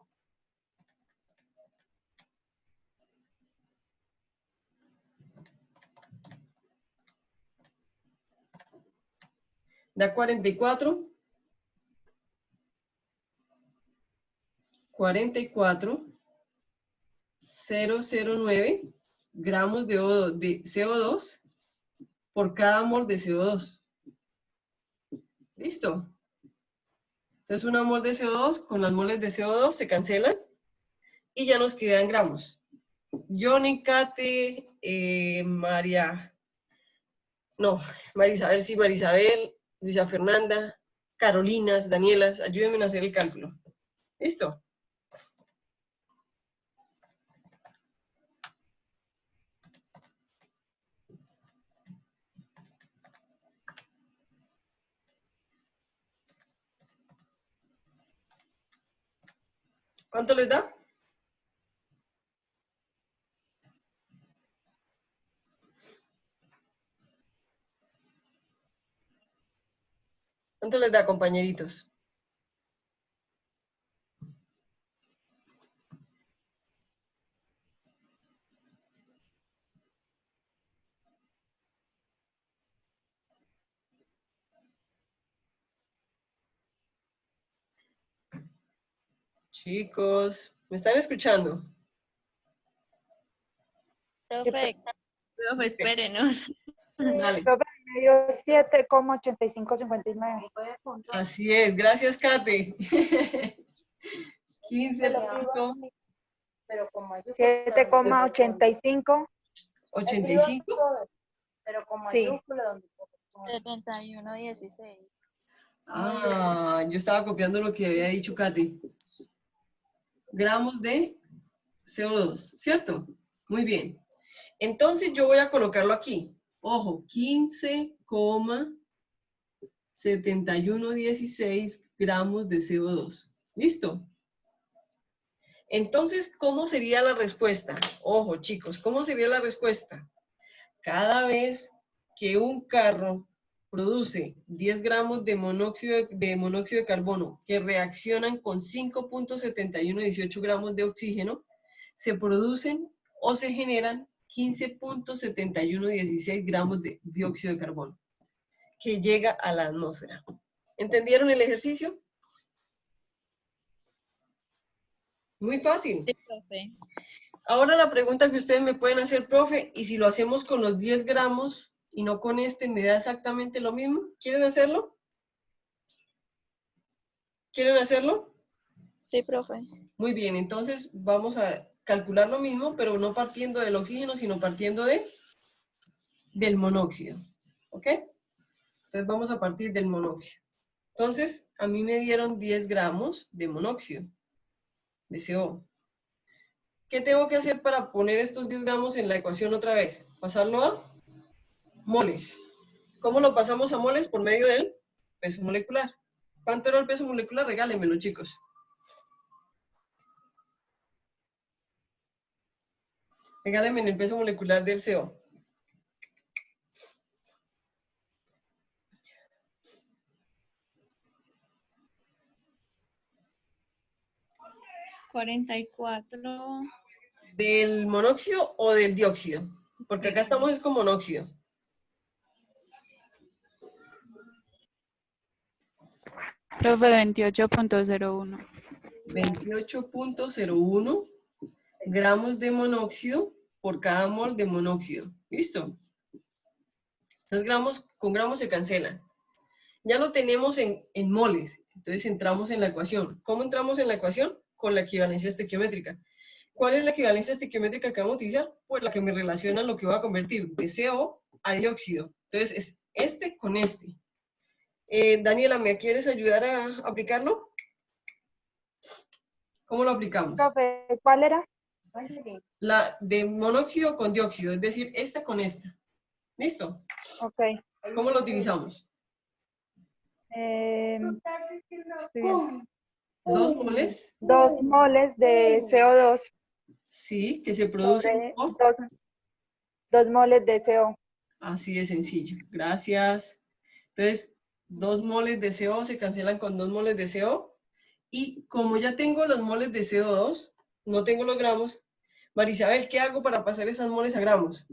Da 44. 44,009 gramos de CO2 por cada mol de CO2. ¿Listo? Entonces, una mol de CO2 con las moles de CO2 se cancelan y ya nos quedan gramos. Johnny, Kate, María Isabel, sí, María Isabel, Luisa Fernanda, Carolinas, Danielas, ayúdenme a hacer el cálculo. ¿Listo? ¿Cuánto les da? ¿Cuánto les da, compañeritos? Chicos, ¿me están escuchando? Profe, Profe, espérenos. Dale. Profe, me dio 7,8559. Así es, gracias, Kate. 15 punto 7,85. 85. Sí. 71,16. Ah, yo estaba copiando lo que había dicho Kate. Gramos de CO2, ¿cierto? Muy bien. Entonces yo voy a colocarlo aquí. Ojo, 15,7116 gramos de CO2. ¿Listo? Entonces, ¿cómo sería la respuesta? Ojo, chicos, ¿cómo sería la respuesta? Cada vez que un carro produce 10 gramos de monóxido de carbono que reaccionan con 5,7118 gramos de oxígeno, se producen o se generan 15,7116 gramos de dióxido de carbono que llega a la atmósfera. ¿Entendieron el ejercicio? Muy fácil. Sí, profe. Ahora la pregunta que ustedes me pueden hacer, profe, y si lo hacemos con los 10 gramos y no con este, ¿me da exactamente lo mismo? ¿Quieren hacerlo? ¿Quieren hacerlo? Sí, profe. Muy bien, entonces vamos a calcular lo mismo, pero no partiendo del oxígeno, sino partiendo del monóxido. ¿Ok? Entonces vamos a partir del monóxido. Entonces, a mí me dieron 10 gramos de monóxido de CO. ¿Qué tengo que hacer para poner estos 10 gramos en la ecuación otra vez? Pasarlo a moles. ¿Cómo lo pasamos a moles? Por medio del peso molecular. ¿Cuánto era el peso molecular? Regálenmelo, chicos. Regálenme el peso molecular del CO. 44. ¿Del monóxido o del dióxido? Porque acá estamos es con monóxido. Profe, 28.01. 28.01 gramos de monóxido por cada mol de monóxido. ¿Listo? Entonces gramos con gramos se cancelan. Ya lo tenemos en moles. Entonces entramos en la ecuación. ¿Cómo entramos en la ecuación? Con la equivalencia estequiométrica. ¿Cuál es la equivalencia estequiométrica que vamos a utilizar? Pues la que me relaciona lo que voy a convertir de CO a dióxido. Entonces es este con este. Daniela, ¿me quieres ayudar a aplicarlo? ¿Cómo lo aplicamos? Profe, ¿cuál era? La de monóxido con dióxido, es decir, esta con esta. ¿Listo? Ok. ¿Cómo lo utilizamos? Estoy viendo. 2 moles, 2 moles de CO2 sí, que se producen sobre por... 2 moles de CO. Así de sencillo. Gracias. Entonces, 2 moles de CO se cancelan con 2 moles de CO. Y como ya tengo los moles de CO2, no tengo los gramos, Marisabel, ¿qué hago para pasar esas moles a gramos?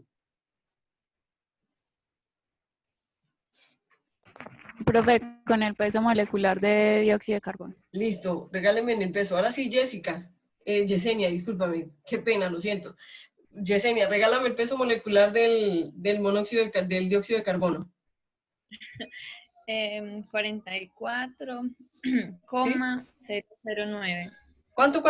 Profe, con el peso molecular de dióxido de carbono. Listo, regáleme en el peso. Ahora sí, Jessica. Yesenia, discúlpame. Qué pena, lo siento. Yesenia, regálame el peso molecular del monóxido del dióxido de carbono. 44,009. ¿Cuánto?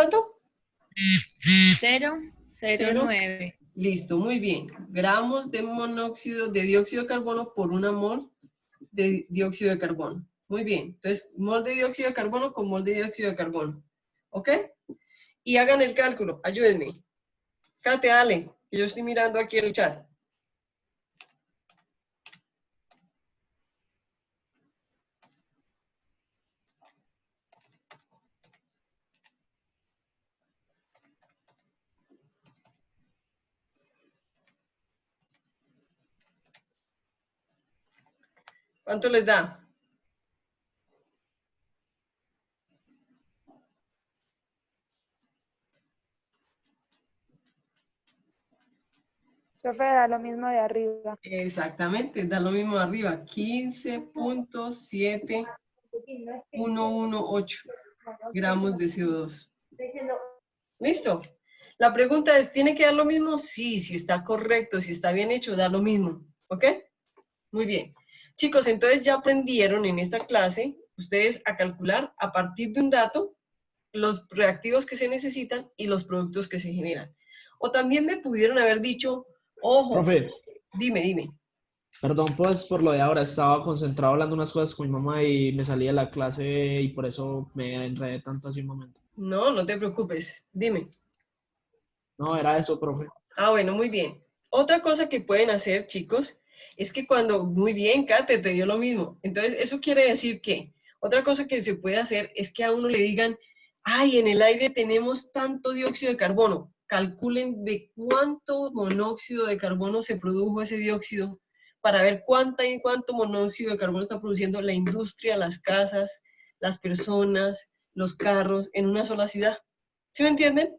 009. Listo, muy bien. Gramos de monóxido de dióxido de carbono por una mol de dióxido de carbono. Muy bien. Entonces, mol de dióxido de carbono con mol de dióxido de carbono. ¿Ok? Y hagan el cálculo. Ayúdenme. Kate, Ale, que yo estoy mirando aquí el chat. ¿Cuánto les da? Profe, da lo mismo de arriba. Exactamente, da lo mismo arriba. 15.7118 gramos de CO2. ¿Listo? La pregunta es, ¿tiene que dar lo mismo? Sí, si está correcto, si está bien hecho, da lo mismo. ¿Ok? Muy bien. Chicos, entonces ya aprendieron en esta clase ustedes a calcular a partir de un dato los reactivos que se necesitan y los productos que se generan. O también me pudieron haber dicho, ojo, Profe, dime. perdón pues por lo de ahora, estaba concentrado hablando unas cosas con mi mamá y me salí de la clase y por eso me enredé tanto hace un momento. No, no te preocupes, dime. No, era eso, profe. Ah, bueno, muy bien. Otra cosa que pueden hacer, chicos, es que cuando, muy bien, Kate, te dio lo mismo. Entonces, eso quiere decir que, otra cosa que se puede hacer es que a uno le digan, ay, en el aire tenemos tanto dióxido de carbono. Calculen de cuánto monóxido de carbono se produjo ese dióxido para ver cuánto monóxido de carbono está produciendo la industria, las casas, las personas, los carros en una sola ciudad. ¿Sí me entienden?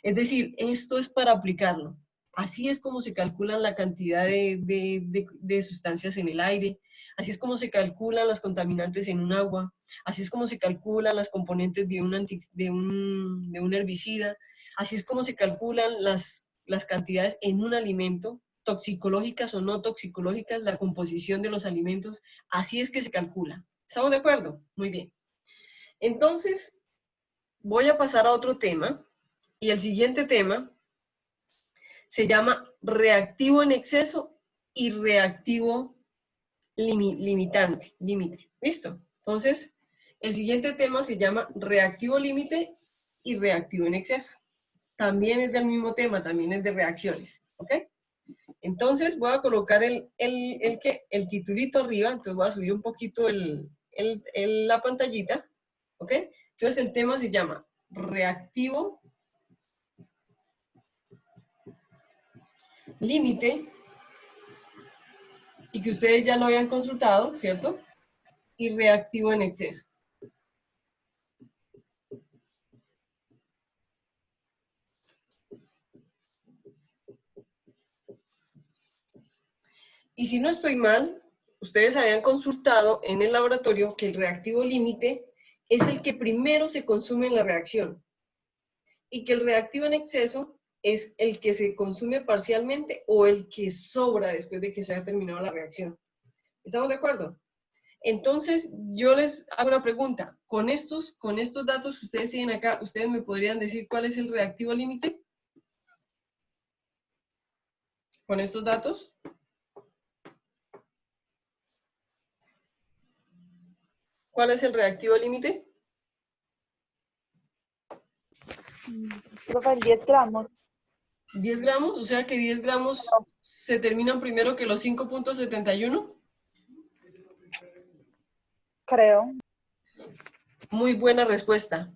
Es decir, esto es para aplicarlo. Así es como se calcula la cantidad de sustancias en el aire, así es como se calculan los contaminantes en un agua, así es como se calculan las componentes de un herbicida, así es como se calculan las cantidades en un alimento, toxicológicas o no toxicológicas, la composición de los alimentos, así es que se calcula. ¿Estamos de acuerdo? Muy bien. Entonces, voy a pasar a otro tema. Y el siguiente tema se llama reactivo en exceso y reactivo límite. ¿Listo? Entonces, el siguiente tema se llama reactivo límite y reactivo en exceso. También es del mismo tema, también es de reacciones. ¿Ok? Entonces, voy a colocar el titulito arriba. Entonces, voy a subir un poquito la pantallita. ¿Ok? Entonces, el tema se llama reactivo límite, y que ustedes ya lo habían consultado, ¿cierto? Y reactivo en exceso. Y si no estoy mal, ustedes habían consultado en el laboratorio que el reactivo límite es el que primero se consume en la reacción y que el reactivo en exceso es el que se consume parcialmente o el que sobra después de que se haya terminado la reacción. ¿Estamos de acuerdo? Entonces, yo les hago una pregunta. Con estos datos que ustedes tienen acá, ¿ustedes me podrían decir cuál es el reactivo límite? Con estos datos. ¿Cuál es el reactivo límite? Profe, 10 gramos. 10 gramos, o sea que 10 gramos se terminan primero que los 5.71. Creo. Muy buena respuesta.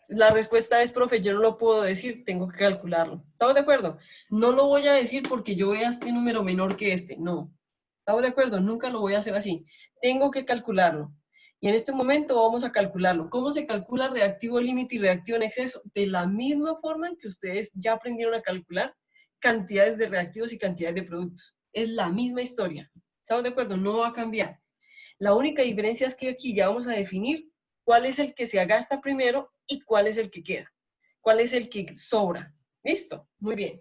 La respuesta es, profe, yo no lo puedo decir, tengo que calcularlo. ¿Estamos de acuerdo? No lo voy a decir porque yo vea este número menor que este, no. ¿Estamos de acuerdo? Nunca lo voy a hacer así. Tengo que calcularlo. Y en este momento vamos a calcularlo. ¿Cómo se calcula reactivo límite y reactivo en exceso? De la misma forma en que ustedes ya aprendieron a calcular cantidades de reactivos y cantidades de productos. Es la misma historia. ¿Estamos de acuerdo? No va a cambiar. La única diferencia es que aquí ya vamos a definir cuál es el que se gasta primero y cuál es el que queda. Cuál es el que sobra. ¿Listo? Muy bien.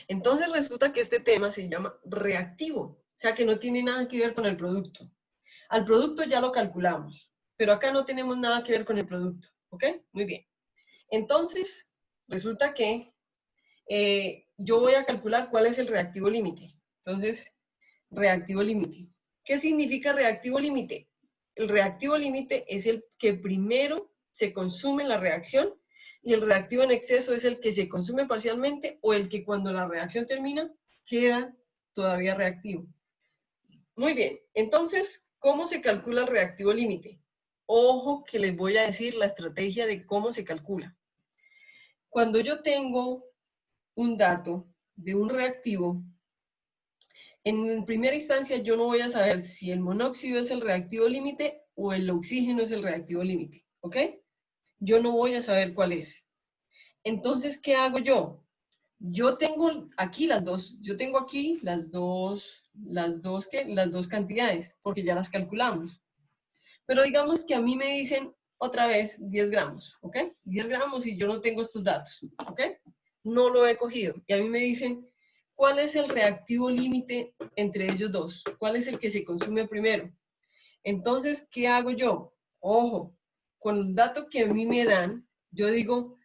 Entonces resulta que este tema se llama reactivo, o sea que no tiene nada que ver con el producto. Al producto ya lo calculamos, pero acá no tenemos nada que ver con el producto, ¿ok? Muy bien. Entonces, resulta que yo voy a calcular cuál es el reactivo límite. Entonces, reactivo límite. ¿Qué significa reactivo límite? El reactivo límite es el que primero se consume en la reacción y el reactivo en exceso es el que se consume parcialmente o el que cuando la reacción termina queda todavía reactivo. Muy bien, entonces, ¿cómo se calcula el reactivo límite? Ojo que les voy a decir la estrategia de cómo se calcula. Cuando yo tengo un dato de un reactivo, en primera instancia yo no voy a saber si el monóxido es el reactivo límite o el oxígeno es el reactivo límite, ¿ok? Yo no voy a saber cuál es. Entonces, ¿qué hago yo? Yo tengo aquí las dos, yo tengo aquí las dos cantidades, porque ya las calculamos. Pero digamos que a mí me dicen otra vez 10 gramos, ¿ok? 10 gramos y yo no tengo estos datos, ¿ok? No lo he cogido. Y a mí me dicen, ¿cuál es el reactivo límite entre ellos dos? ¿Cuál es el que se consume primero? Entonces, ¿qué hago yo? Ojo, con el dato que a mí me dan, yo digo,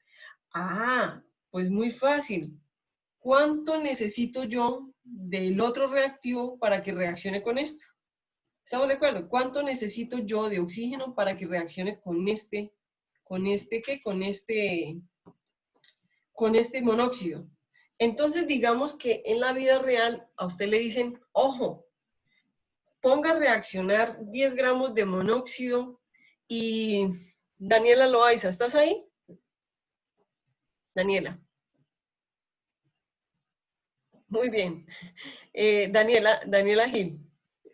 pues muy fácil. ¿Cuánto necesito yo del otro reactivo para que reaccione con esto? ¿Estamos de acuerdo? ¿Cuánto necesito yo de oxígeno para que reaccione con este monóxido? Entonces, digamos que en la vida real a usted le dicen, ojo, ponga a reaccionar 10 gramos de monóxido y Daniela Loaiza, ¿estás ahí? Daniela. Muy bien. Daniela Gil.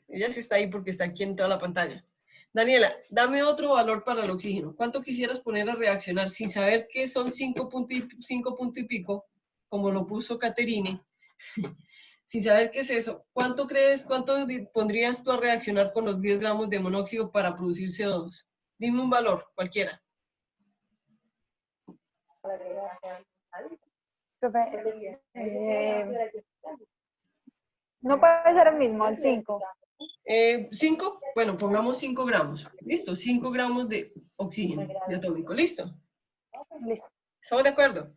Ella sí está ahí porque está aquí en toda la pantalla. Daniela, dame otro valor para el oxígeno. ¿Cuánto quisieras poner a reaccionar sin saber que son 5 punto y pico, como lo puso Caterine? Sin saber qué es eso, ¿cuánto pondrías tú a reaccionar con los 10 gramos de monóxido para producir CO2? Dime un valor, cualquiera. Profe, no puede ser el mismo, el 5. 5, bueno, pongamos 5 gramos. Listo, 5 gramos de oxígeno de atómico. ¿Listo? Listo. ¿Estamos de acuerdo?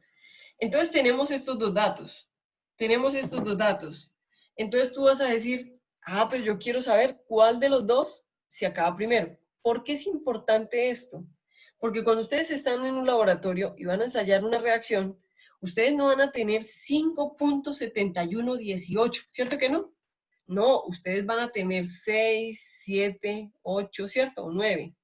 Entonces tenemos estos dos datos. Entonces tú vas a decir, pero yo quiero saber cuál de los dos se acaba primero. ¿Por qué es importante esto? Porque cuando ustedes están en un laboratorio y van a ensayar una reacción, ustedes no van a tener 5.7118, ¿cierto que no? No, ustedes van a tener 6, 7, 8, ¿cierto? O 9.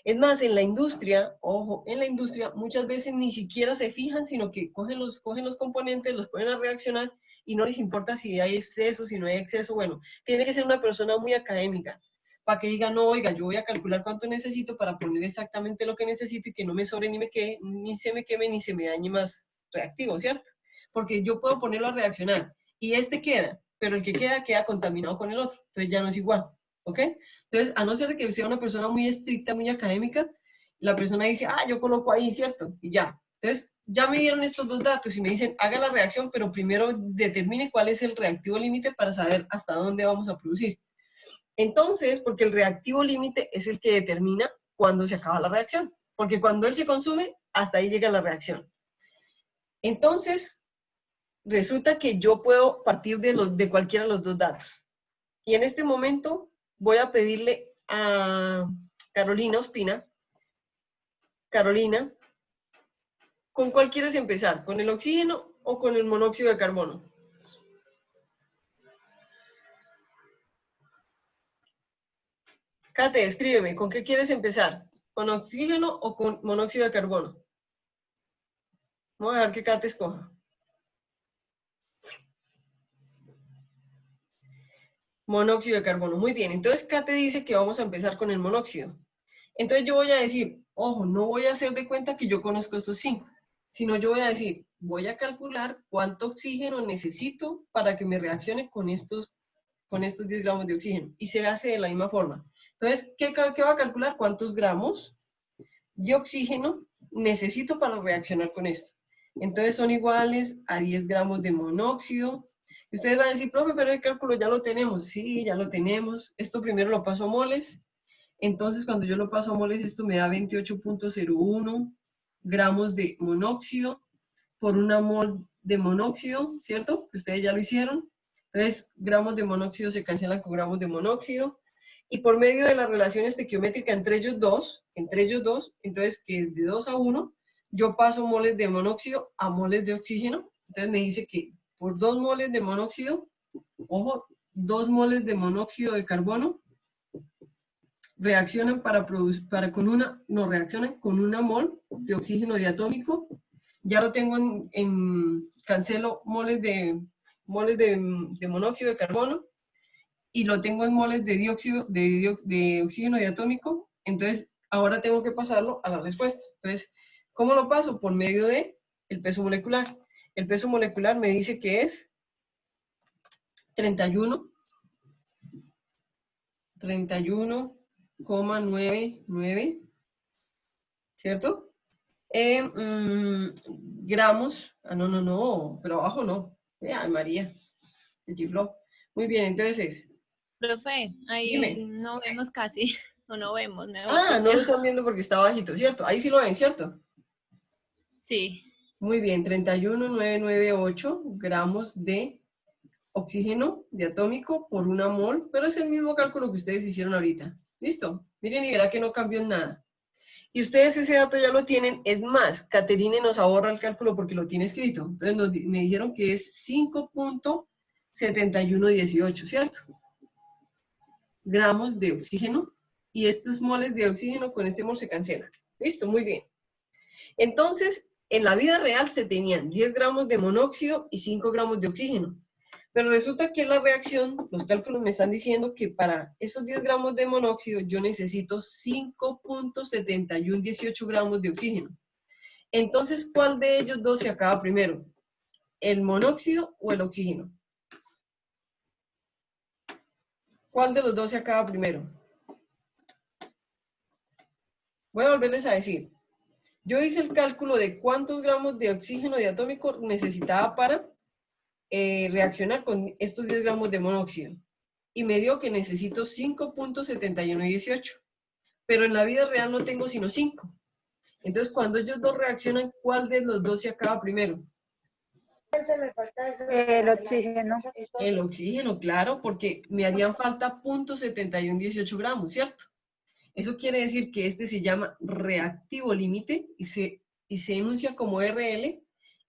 Es más, en la industria, ojo, en la industria muchas veces ni siquiera se fijan, sino que cogen los componentes, los ponen a reaccionar y no les importa si hay exceso, si no hay exceso. Bueno, tiene que ser una persona muy académica para que diga, no, oiga, yo voy a calcular cuánto necesito para poner exactamente lo que necesito y que no me sobre ni se me queme, ni se me dañe más reactivo, ¿cierto? Porque yo puedo ponerlo a reaccionar y este queda, pero el que queda contaminado con el otro. Entonces ya no es igual, ¿ok? Entonces, a no ser que sea una persona muy estricta, muy académica, la persona dice, yo coloco ahí, ¿cierto? Y ya. Entonces, ya me dieron estos dos datos y me dicen, haga la reacción, pero primero determine cuál es el reactivo límite para saber hasta dónde vamos a producir. Entonces, porque el reactivo límite es el que determina cuándo se acaba la reacción. Porque cuando él se consume, hasta ahí llega la reacción. Entonces, resulta que yo puedo partir de cualquiera de los dos datos. Y en este momento voy a pedirle a Carolina Ospina, Carolina, ¿con cuál quieres empezar? ¿Con el oxígeno o con el monóxido de carbono? Kate, escríbeme, ¿con qué quieres empezar? ¿Con oxígeno o con monóxido de carbono? Vamos a ver qué Kate escoja. Monóxido de carbono. Muy bien, entonces Kate dice que vamos a empezar con el monóxido. Entonces yo voy a decir, ojo, no voy a hacer de cuenta que yo conozco estos 5, sino yo voy a decir, voy a calcular cuánto oxígeno necesito para que me reaccione con estos 10 gramos de oxígeno. Y se hace de la misma forma. Entonces, ¿qué va a calcular? ¿Cuántos gramos de oxígeno necesito para reaccionar con esto? Entonces son iguales a 10 gramos de monóxido. Y ustedes van a decir, profe, pero el cálculo ya lo tenemos. Sí, ya lo tenemos. Esto primero lo paso a moles. Entonces, cuando yo lo paso a moles, esto me da 28.01 gramos de monóxido por una mol de monóxido, ¿cierto? Que ustedes ya lo hicieron. Entonces, gramos de monóxido se cancelan con gramos de monóxido. Y por medio de la relación estequiométrica entre ellos dos, entonces que de 2 a 1, yo paso moles de monóxido a moles de oxígeno. Entonces me dice que por 2 moles de monóxido, ojo, 2 moles de monóxido de carbono, reaccionan reaccionan con una mol de oxígeno diatómico. Ya lo tengo cancelo moles de monóxido de carbono y lo tengo en moles de de oxígeno diatómico. Entonces, ahora tengo que pasarlo a la respuesta. Entonces, ¿cómo lo paso? Por medio de el peso molecular. El peso molecular me dice que es 31,99, ¿cierto? Gramos, no, pero abajo no. Ay, María, me chifló. Muy bien, entonces es. Profe, ahí Dime. no vemos casi, o no vemos, mejor No dicho. lo están viendo porque está bajito, ¿cierto? Ahí sí lo ven, ¿cierto? Sí. Muy bien, 31,998 gramos de oxígeno diatómico por una mol, pero es el mismo cálculo que ustedes hicieron ahorita. ¿Listo? Miren y verá que no cambió en nada. Y ustedes ese dato ya lo tienen. Es más, Caterine nos ahorra el cálculo porque lo tiene escrito. Entonces me dijeron que es 5.7118, ¿cierto? Gramos de oxígeno. Y estos moles de oxígeno con este mol se cancelan. ¿Listo? Muy bien. Entonces, en la vida real se tenían 10 gramos de monóxido y 5 gramos de oxígeno. Pero resulta que la reacción, los cálculos me están diciendo que para esos 10 gramos de monóxido yo necesito 5.7118 gramos de oxígeno. Entonces, ¿cuál de ellos dos se acaba primero? ¿El monóxido o el oxígeno? ¿Cuál de los dos se acaba primero? Voy a volverles a decir. Yo hice el cálculo de cuántos gramos de oxígeno diatómico necesitaba para reaccionar con estos 10 gramos de monóxido. Y me dio que necesito 5.7118. Pero en la vida real no tengo sino 5. Entonces, cuando ellos dos reaccionan, ¿cuál de los dos se acaba primero? El oxígeno. El oxígeno, claro, porque me harían falta 0.7118 gramos, ¿cierto? Eso quiere decir que este se llama reactivo límite y se enuncia como RL,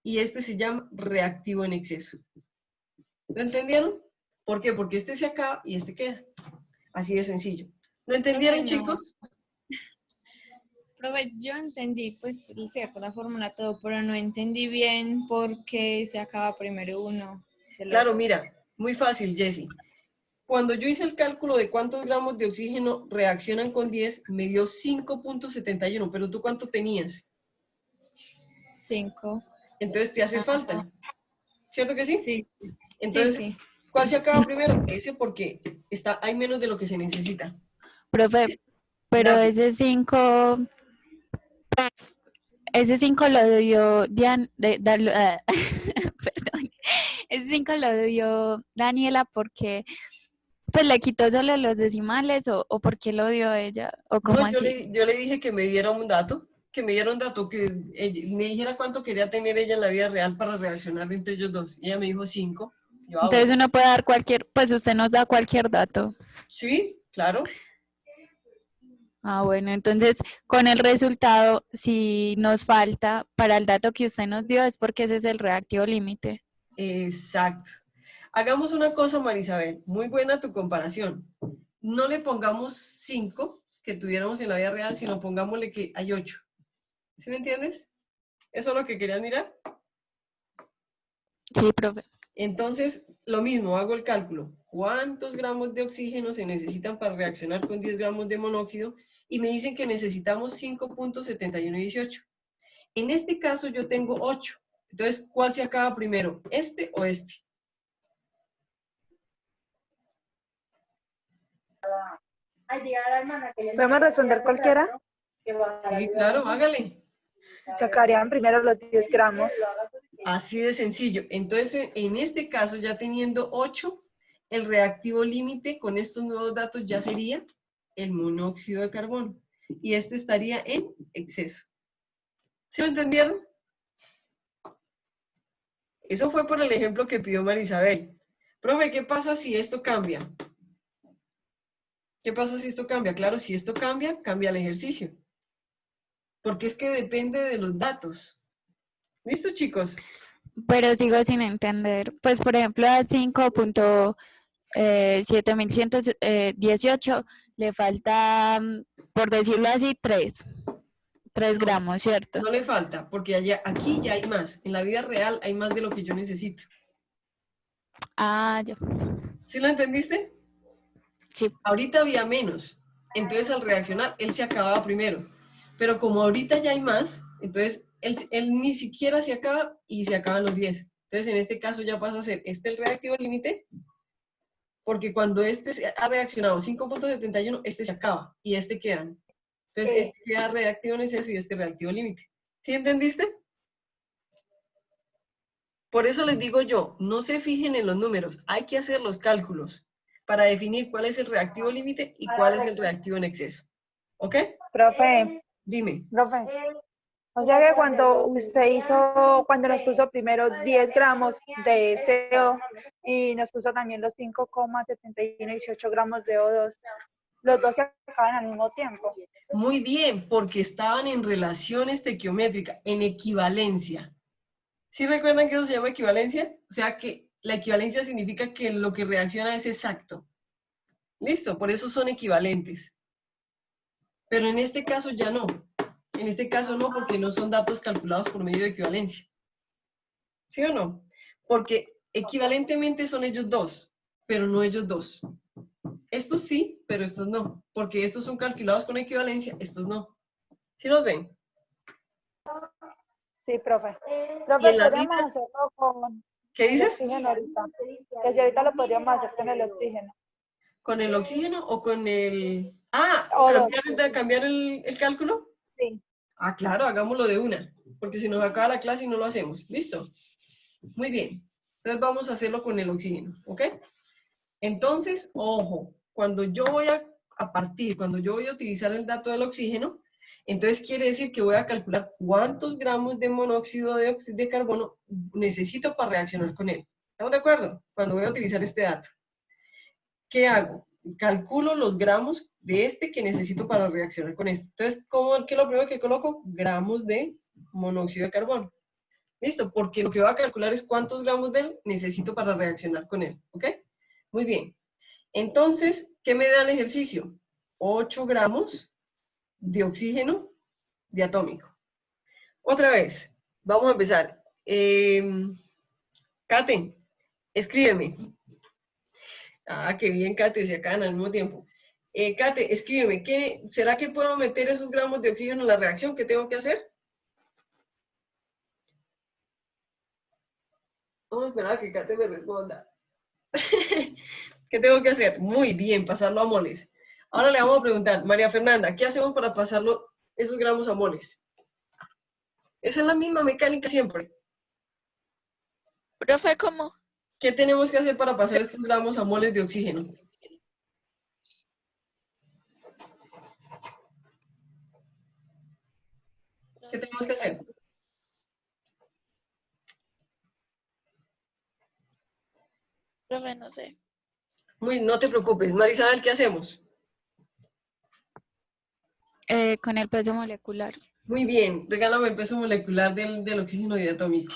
y este se llama reactivo en exceso. ¿Lo entendieron? ¿Por qué? Porque este se acaba y este queda. Así de sencillo. ¿Lo entendieron, Profe, no. chicos? Profe, yo entendí, pues, cierto, la fórmula, todo, pero no entendí bien por qué se acaba primero uno. Claro, mira, muy fácil, Jessie. Cuando yo hice el cálculo de cuántos gramos de oxígeno reaccionan con 10, me dio 5.71, pero ¿tú cuánto tenías? 5. Entonces te hace falta. ¿Cierto que sí? Sí. Entonces, Sí. ¿Cuál se acaba primero? Ese porque hay menos de lo que se necesita. Profe, pero Dale. ese 5 lo dio perdón, ese 5 lo dio Daniela porque pues le quitó solo los decimales o porque lo dio ella o No, cómo yo así. le dije que me diera un dato, que me diera un dato, que me dijera cuánto quería tener ella en la vida real para reaccionar entre ellos dos. Y ella me dijo 5. Yo, Entonces bueno. uno puede dar pues usted nos da cualquier dato. Sí, claro. Bueno, entonces con el resultado, si nos falta para el dato que usted nos dio, es porque ese es el reactivo límite. Exacto. Hagamos una cosa, Marisabel. Muy buena tu comparación. No le pongamos 5 que tuviéramos en la vida real, sino pongámosle que hay 8. ¿Sí me entiendes? ¿Eso es lo que querías mirar? Sí, profe. Entonces, lo mismo, hago el cálculo. ¿Cuántos gramos de oxígeno se necesitan para reaccionar con 10 gramos de monóxido? Y me dicen que necesitamos 5.7118. En este caso yo tengo 8. Entonces, ¿cuál se acaba primero? ¿Este o este? ¿Podemos responder cualquiera? Sí, claro, hágale. Sacarían primero los 10 gramos. Así de sencillo. Entonces, en este caso, ya teniendo 8, el reactivo límite con estos nuevos datos ya sería el monóxido de carbono. Y este estaría en exceso. ¿Sí lo entendieron? Eso fue por el ejemplo que pidió Marisabel. Profe, ¿qué pasa si esto cambia? ¿Qué pasa si esto cambia? Claro, si esto cambia, cambia el ejercicio. Porque es que depende de los datos. ¿Listo, chicos? Pero sigo sin entender. Pues, por ejemplo, a 5.7118 le falta, por decirlo así, 3 gramos, ¿cierto? No le falta, porque aquí ya hay más. En la vida real hay más de lo que yo necesito. Ah, ya. ¿Sí lo entendiste? Sí. Ahorita había menos. Entonces, al reaccionar, él se acababa primero. Pero como ahorita ya hay más, entonces él ni siquiera se acaba y se acaban los 10. Entonces, en este caso ya pasa a ser el reactivo límite, porque cuando ha reaccionado 5.71, este se acaba y este quedan. Entonces, este queda reactivo en exceso y este reactivo límite. ¿Sí entendiste? Por eso les digo yo, no se fijen en los números, hay que hacer los cálculos para definir cuál es el reactivo límite y cuál es el reactivo en exceso. ¿Ok? Profe, Dime. o sea que cuando nos puso primero 10 gramos de CO y nos puso también los 5,7118 gramos de O2, los dos se acaban al mismo tiempo. Muy bien, porque estaban en relación estequiométrica, en equivalencia. ¿Sí recuerdan que eso se llama equivalencia? O sea que la equivalencia significa que lo que reacciona es exacto. Listo, por eso son equivalentes. Pero en este caso ya no. En este caso no, porque no son datos calculados por medio de equivalencia. ¿Sí o no? Porque equivalentemente son ellos dos, pero no ellos dos. Estos sí, pero estos no. Porque estos son calculados con equivalencia, estos no. ¿Sí los ven? Sí, profe. Y Profe, en la podríamos vida, hacerlo con ¿qué el dices? oxígeno ahorita. Que si ahorita lo podríamos hacer con el oxígeno. ¿Con el oxígeno o con el... Ah, O2. cambiar el cálculo? Sí. Ah, claro, hagámoslo de una. Porque si nos acaba la clase y no lo hacemos. ¿Listo? Muy bien. Entonces vamos a hacerlo con el oxígeno, ¿ok? Entonces, ojo, cuando yo voy cuando yo voy a utilizar el dato del oxígeno, entonces quiere decir que voy a calcular cuántos gramos de monóxido de carbono necesito para reaccionar con él. ¿Estamos de acuerdo? Cuando voy a utilizar este dato. ¿Qué hago? Calculo los gramos de este que necesito para reaccionar con esto. Entonces, ¿qué es lo primero que coloco? Gramos de monóxido de carbono. ¿Listo? Porque lo que voy a calcular es cuántos gramos de él necesito para reaccionar con él. ¿Ok? Muy bien. Entonces, ¿qué me da el ejercicio? 8 gramos de oxígeno diatómico. Otra vez, vamos a empezar. Kate, escríbeme. Ah, qué bien, Kate, se acaban al mismo tiempo. Kate, escríbeme, ¿será que puedo meter esos gramos de oxígeno en la reacción? ¿Qué tengo que hacer? Vamos a esperar a que Kate me responda. ¿Qué tengo que hacer? Muy bien, pasarlo a moles. Ahora le vamos a preguntar, María Fernanda, ¿qué hacemos para pasarlo esos gramos a moles? Esa es la misma mecánica siempre. Profe, ¿cómo? ¿Qué tenemos que hacer para pasar estos gramos a moles de oxígeno? ¿Qué tenemos que hacer? Profe, no sé. Muy, no te preocupes. Marisabel, ¿qué hacemos? Con el peso molecular. Muy bien, regálame el peso molecular del oxígeno diatómico.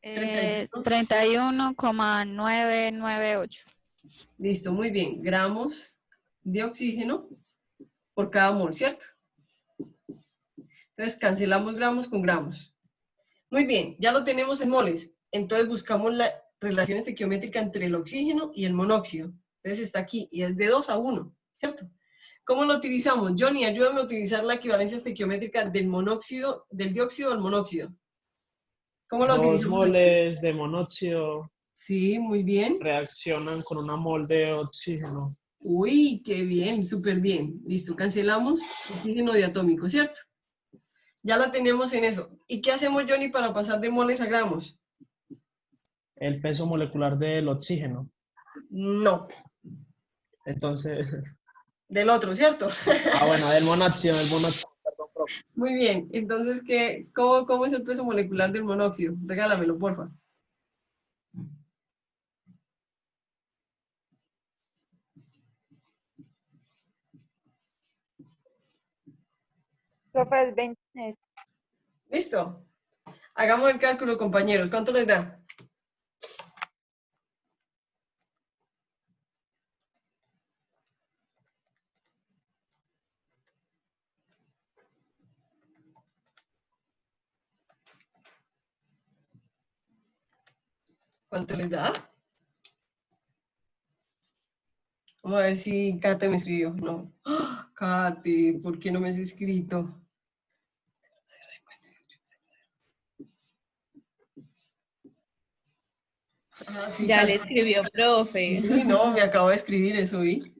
31,998. Listo, muy bien. Gramos de oxígeno por cada mol, ¿cierto? Entonces cancelamos gramos con gramos. Muy bien, ya lo tenemos en moles. Entonces buscamos la relación estequiométrica entre el oxígeno y el monóxido. Entonces está aquí y es de 2 a 1, ¿cierto? ¿Cómo lo utilizamos? Johnny, ayúdame a utilizar la equivalencia estequiométrica del monóxido, del dióxido al monóxido. ¿Cómo lo 2 utilizamos? moles de monóxido Sí, muy bien. reaccionan con una mol de oxígeno. Uy, qué bien, súper bien. Listo, cancelamos oxígeno diatómico, ¿cierto? Ya la tenemos en eso. ¿Y qué hacemos, Johnny, para pasar de moles a gramos? El peso molecular del oxígeno. No, Entonces, del otro, ¿cierto? bueno, del monóxido, perdón, profe. Muy bien. Entonces, ¿cómo es el peso molecular del monóxido? Regálamelo, porfa. Profe, es 20. ¿Listo? Hagamos el cálculo, compañeros. ¿Cuánto les da? ¿Cuánto les da? Vamos a ver si Kate me escribió. No. ¡Ah! Kate, ¿por qué no me has escrito? Ah, sí, Ya le Kate. escribió, profe. Sí, no, me acabo de escribir eso, ¿vi?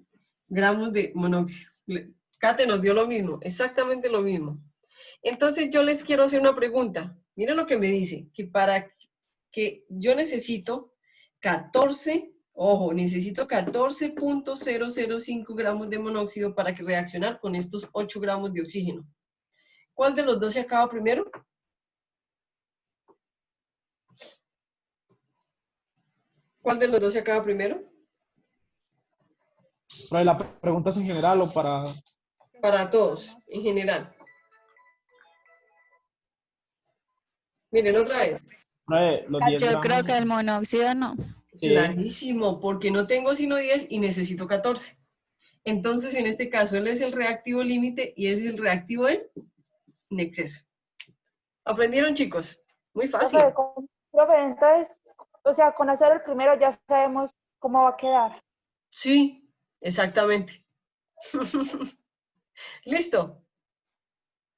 Gramos de monóxido. Kate nos dio lo mismo, exactamente lo mismo. Entonces yo les quiero hacer una pregunta. Miren lo que me dice, que para que yo necesito 14, ojo, necesito 14.005 gramos de monóxido para que reaccionar con estos 8 gramos de oxígeno. ¿Cuál de los dos se acaba primero? ¿Cuál de los dos se acaba primero? Pero la pregunta es en general o para... Para todos, en general. Miren, otra vez. Los 10 Yo creo gramos. que el monóxido no. Sí. Clarísimo, porque no tengo sino 10 y necesito 14. Entonces, en este caso, él es el reactivo límite y es el reactivo en exceso. ¿Aprendieron, chicos? Muy fácil. Profe, entonces, o sea, con hacer el primero ya sabemos cómo va a quedar. Sí, exactamente. ¿Listo?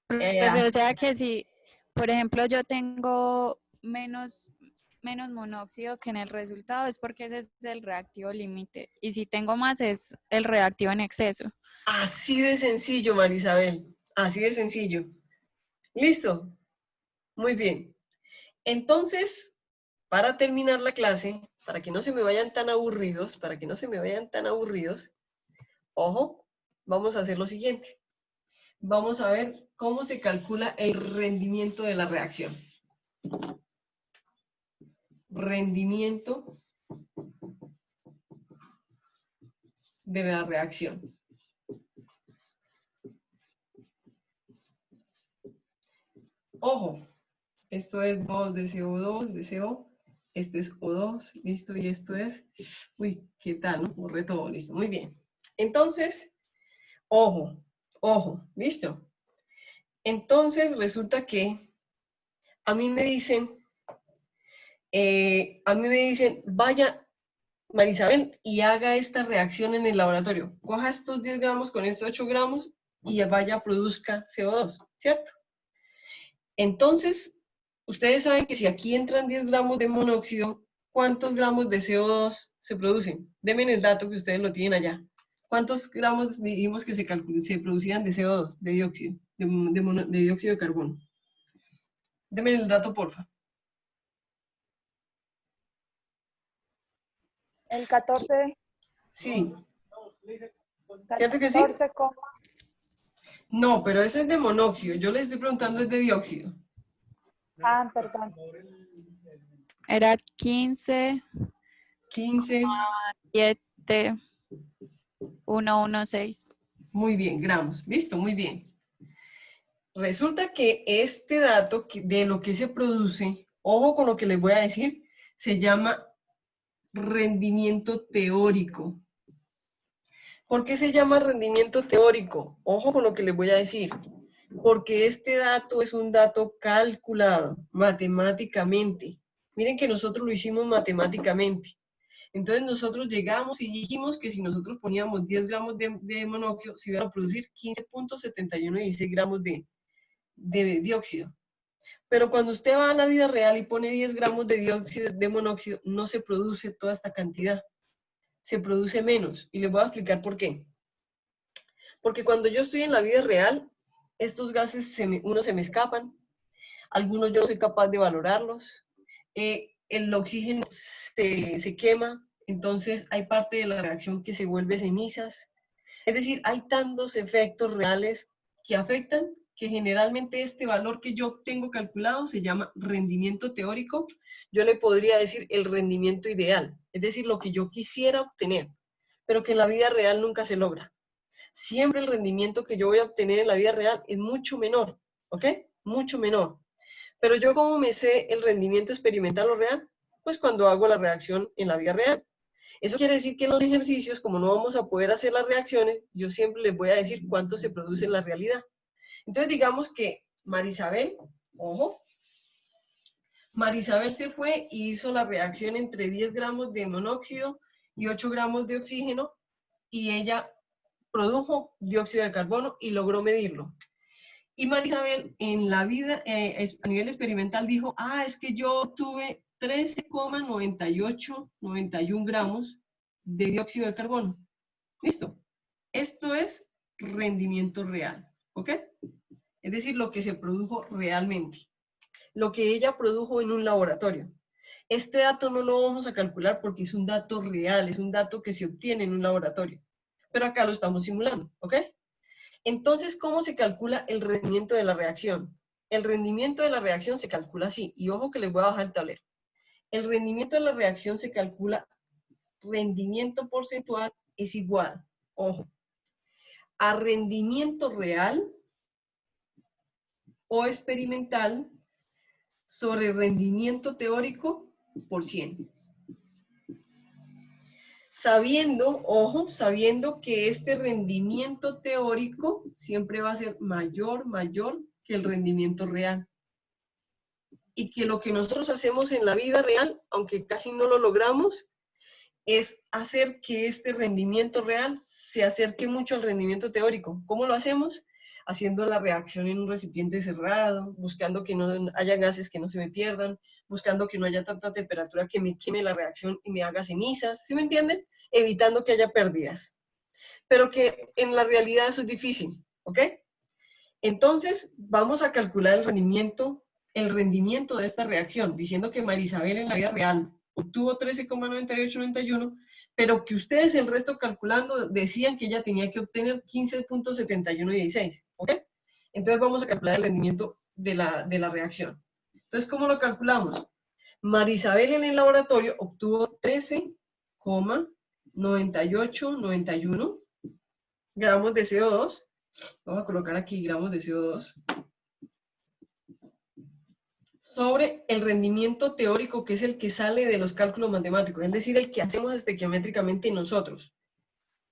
Pero o sea que si, por ejemplo, yo tengo menos monóxido que en el resultado, es porque ese es el reactivo límite. Y si tengo más, es el reactivo en exceso. Así de sencillo, Marisabel. Así de sencillo. ¿Listo? Muy bien. Entonces, para terminar la clase, para que no se me vayan tan aburridos, ojo, vamos a hacer lo siguiente. Vamos a ver cómo se calcula el rendimiento de la reacción. Rendimiento de la reacción. Ojo, esto es 2 de CO2, de CO, este es O2, listo, y esto es, uy, ¿qué tal, no? Borré todo, listo, muy bien. Entonces, ojo, listo. Entonces, resulta que a mí me dicen, vaya, Marisabel, y haga esta reacción en el laboratorio. Coja estos 10 gramos con estos 8 gramos y vaya, produzca CO2, ¿cierto? Entonces, ustedes saben que si aquí entran 10 gramos de monóxido, ¿cuántos gramos de CO2 se producen? Denme el dato que ustedes lo tienen allá. ¿Cuántos gramos dijimos que se producían de CO2, de dióxido, de dióxido de carbono? Denme el dato, porfa. El 14, Sí. ¿Cierto que sí? 14, No, pero ese es de monóxido. Yo le estoy preguntando es de dióxido. perdón. Era 15, 15. 7, 116. Muy bien, gramos. Listo, muy bien. Resulta que este dato de lo que se produce, ojo con lo que les voy a decir, se llama rendimiento teórico. ¿Por qué se llama rendimiento teórico? Ojo con lo que les voy a decir. Porque este dato es un dato calculado matemáticamente. Miren que nosotros lo hicimos matemáticamente. Entonces nosotros llegamos y dijimos que si nosotros poníamos 10 gramos de monóxido, se iban a producir 15.7116 gramos de dióxido. Pero cuando usted va a la vida real y pone 10 gramos de dióxido de monóxido, no se produce toda esta cantidad. Se produce menos. Y les voy a explicar por qué. Porque cuando yo estoy en la vida real, estos gases unos se me escapan, algunos yo no soy capaz de valorarlos, el oxígeno se quema, entonces hay parte de la reacción que se vuelve cenizas. Es decir, hay tantos efectos reales que afectan que generalmente este valor que yo tengo calculado se llama rendimiento teórico. Yo le podría decir el rendimiento ideal, es decir, lo que yo quisiera obtener, pero que en la vida real nunca se logra. Siempre el rendimiento que yo voy a obtener en la vida real es mucho menor, ¿ok? Mucho menor. Pero yo, ¿cómo me sé el rendimiento experimental o real? Pues cuando hago la reacción en la vida real. Eso quiere decir que en los ejercicios, como no vamos a poder hacer las reacciones, yo siempre les voy a decir cuánto se produce en la realidad. Entonces, digamos que Marisabel, ojo, Marisabel se fue y hizo la reacción entre 10 gramos de monóxido y 8 gramos de oxígeno y ella produjo dióxido de carbono y logró medirlo. Y Marisabel en la vida, a nivel experimental, dijo, es que yo tuve 13,9891 gramos de dióxido de carbono. Listo. Esto es rendimiento real, ¿ok? Es decir, lo que se produjo realmente. Lo que ella produjo en un laboratorio. Este dato no lo vamos a calcular porque es un dato real, es un dato que se obtiene en un laboratorio. Pero acá lo estamos simulando, ¿ok? Entonces, ¿cómo se calcula el rendimiento de la reacción? El rendimiento de la reacción se calcula así, y ojo que les voy a bajar el tablero. El rendimiento de la reacción se calcula, rendimiento porcentual es igual, ojo, a rendimiento real o experimental sobre rendimiento teórico por 100. Sabiendo, ojo, sabiendo que este rendimiento teórico siempre va a ser mayor que el rendimiento real. Y que lo que nosotros hacemos en la vida real, aunque casi no lo logramos, es hacer que este rendimiento real se acerque mucho al rendimiento teórico. ¿Cómo lo hacemos? Haciendo la reacción en un recipiente cerrado, buscando que no haya gases que no se me pierdan, buscando que no haya tanta temperatura que me queme la reacción y me haga cenizas, ¿sí me entienden? Evitando que haya pérdidas. Pero que en la realidad eso es difícil, ¿ok? Entonces, vamos a calcular el rendimiento de esta reacción, diciendo que Marisabel en la vida real obtuvo 13,9891, pero que ustedes el resto calculando decían que ella tenía que obtener 15.7116, ¿ok? Entonces vamos a calcular el rendimiento de la reacción. Entonces, ¿cómo lo calculamos? Marisabel en el laboratorio obtuvo 13,9891 gramos de CO2. Vamos a colocar aquí gramos de CO2 sobre el rendimiento teórico, que es el que sale de los cálculos matemáticos, es decir, el que hacemos estequiométricamente nosotros.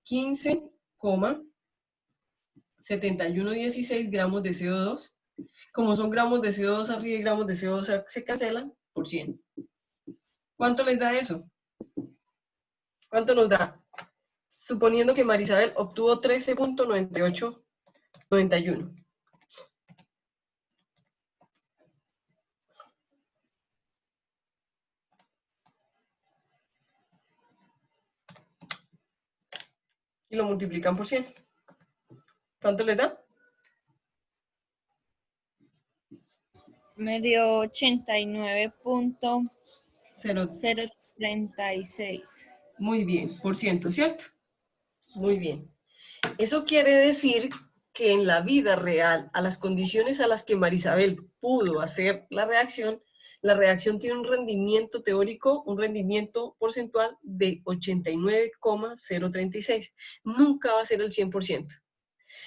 15,7116 gramos de CO2. Como son gramos de CO2 arriba y gramos de CO2 se cancelan por 100. ¿Cuánto les da eso? ¿Cuánto nos da? Suponiendo que Marisabel obtuvo 13.9891. y lo multiplican por 100. ¿Cuánto les da? Me dio 89.036. 0. Muy bien, por ciento, ¿cierto? Muy bien. Eso quiere decir que en la vida real, a las condiciones a las que Marisabel pudo hacer la reacción tiene un rendimiento teórico, un rendimiento porcentual de 89,036. Nunca va a ser el 100%.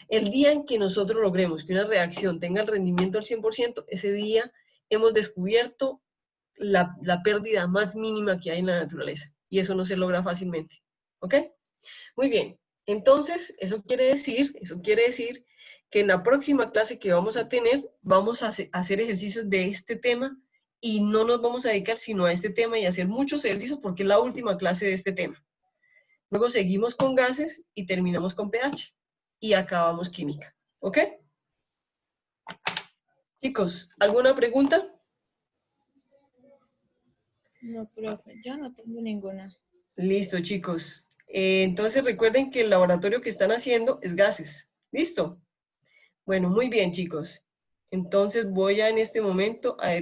El día en que nosotros logremos que una reacción tenga el rendimiento del 100%, ese día hemos descubierto la pérdida más mínima que hay en la naturaleza. Y eso no se logra fácilmente. ¿Ok? Muy bien. Entonces, eso quiere decir que en la próxima clase que vamos a tener, vamos a hacer ejercicios de este tema y no nos vamos a dedicar sino a este tema y a hacer muchos ejercicios porque es la última clase de este tema. Luego seguimos con gases y terminamos con pH y acabamos química. ¿Ok? Chicos, ¿alguna pregunta? No, profe, yo no tengo ninguna. Listo, chicos. Entonces recuerden que el laboratorio que están haciendo es gases. ¿Listo? Bueno, muy bien, chicos. Entonces voy a en este momento a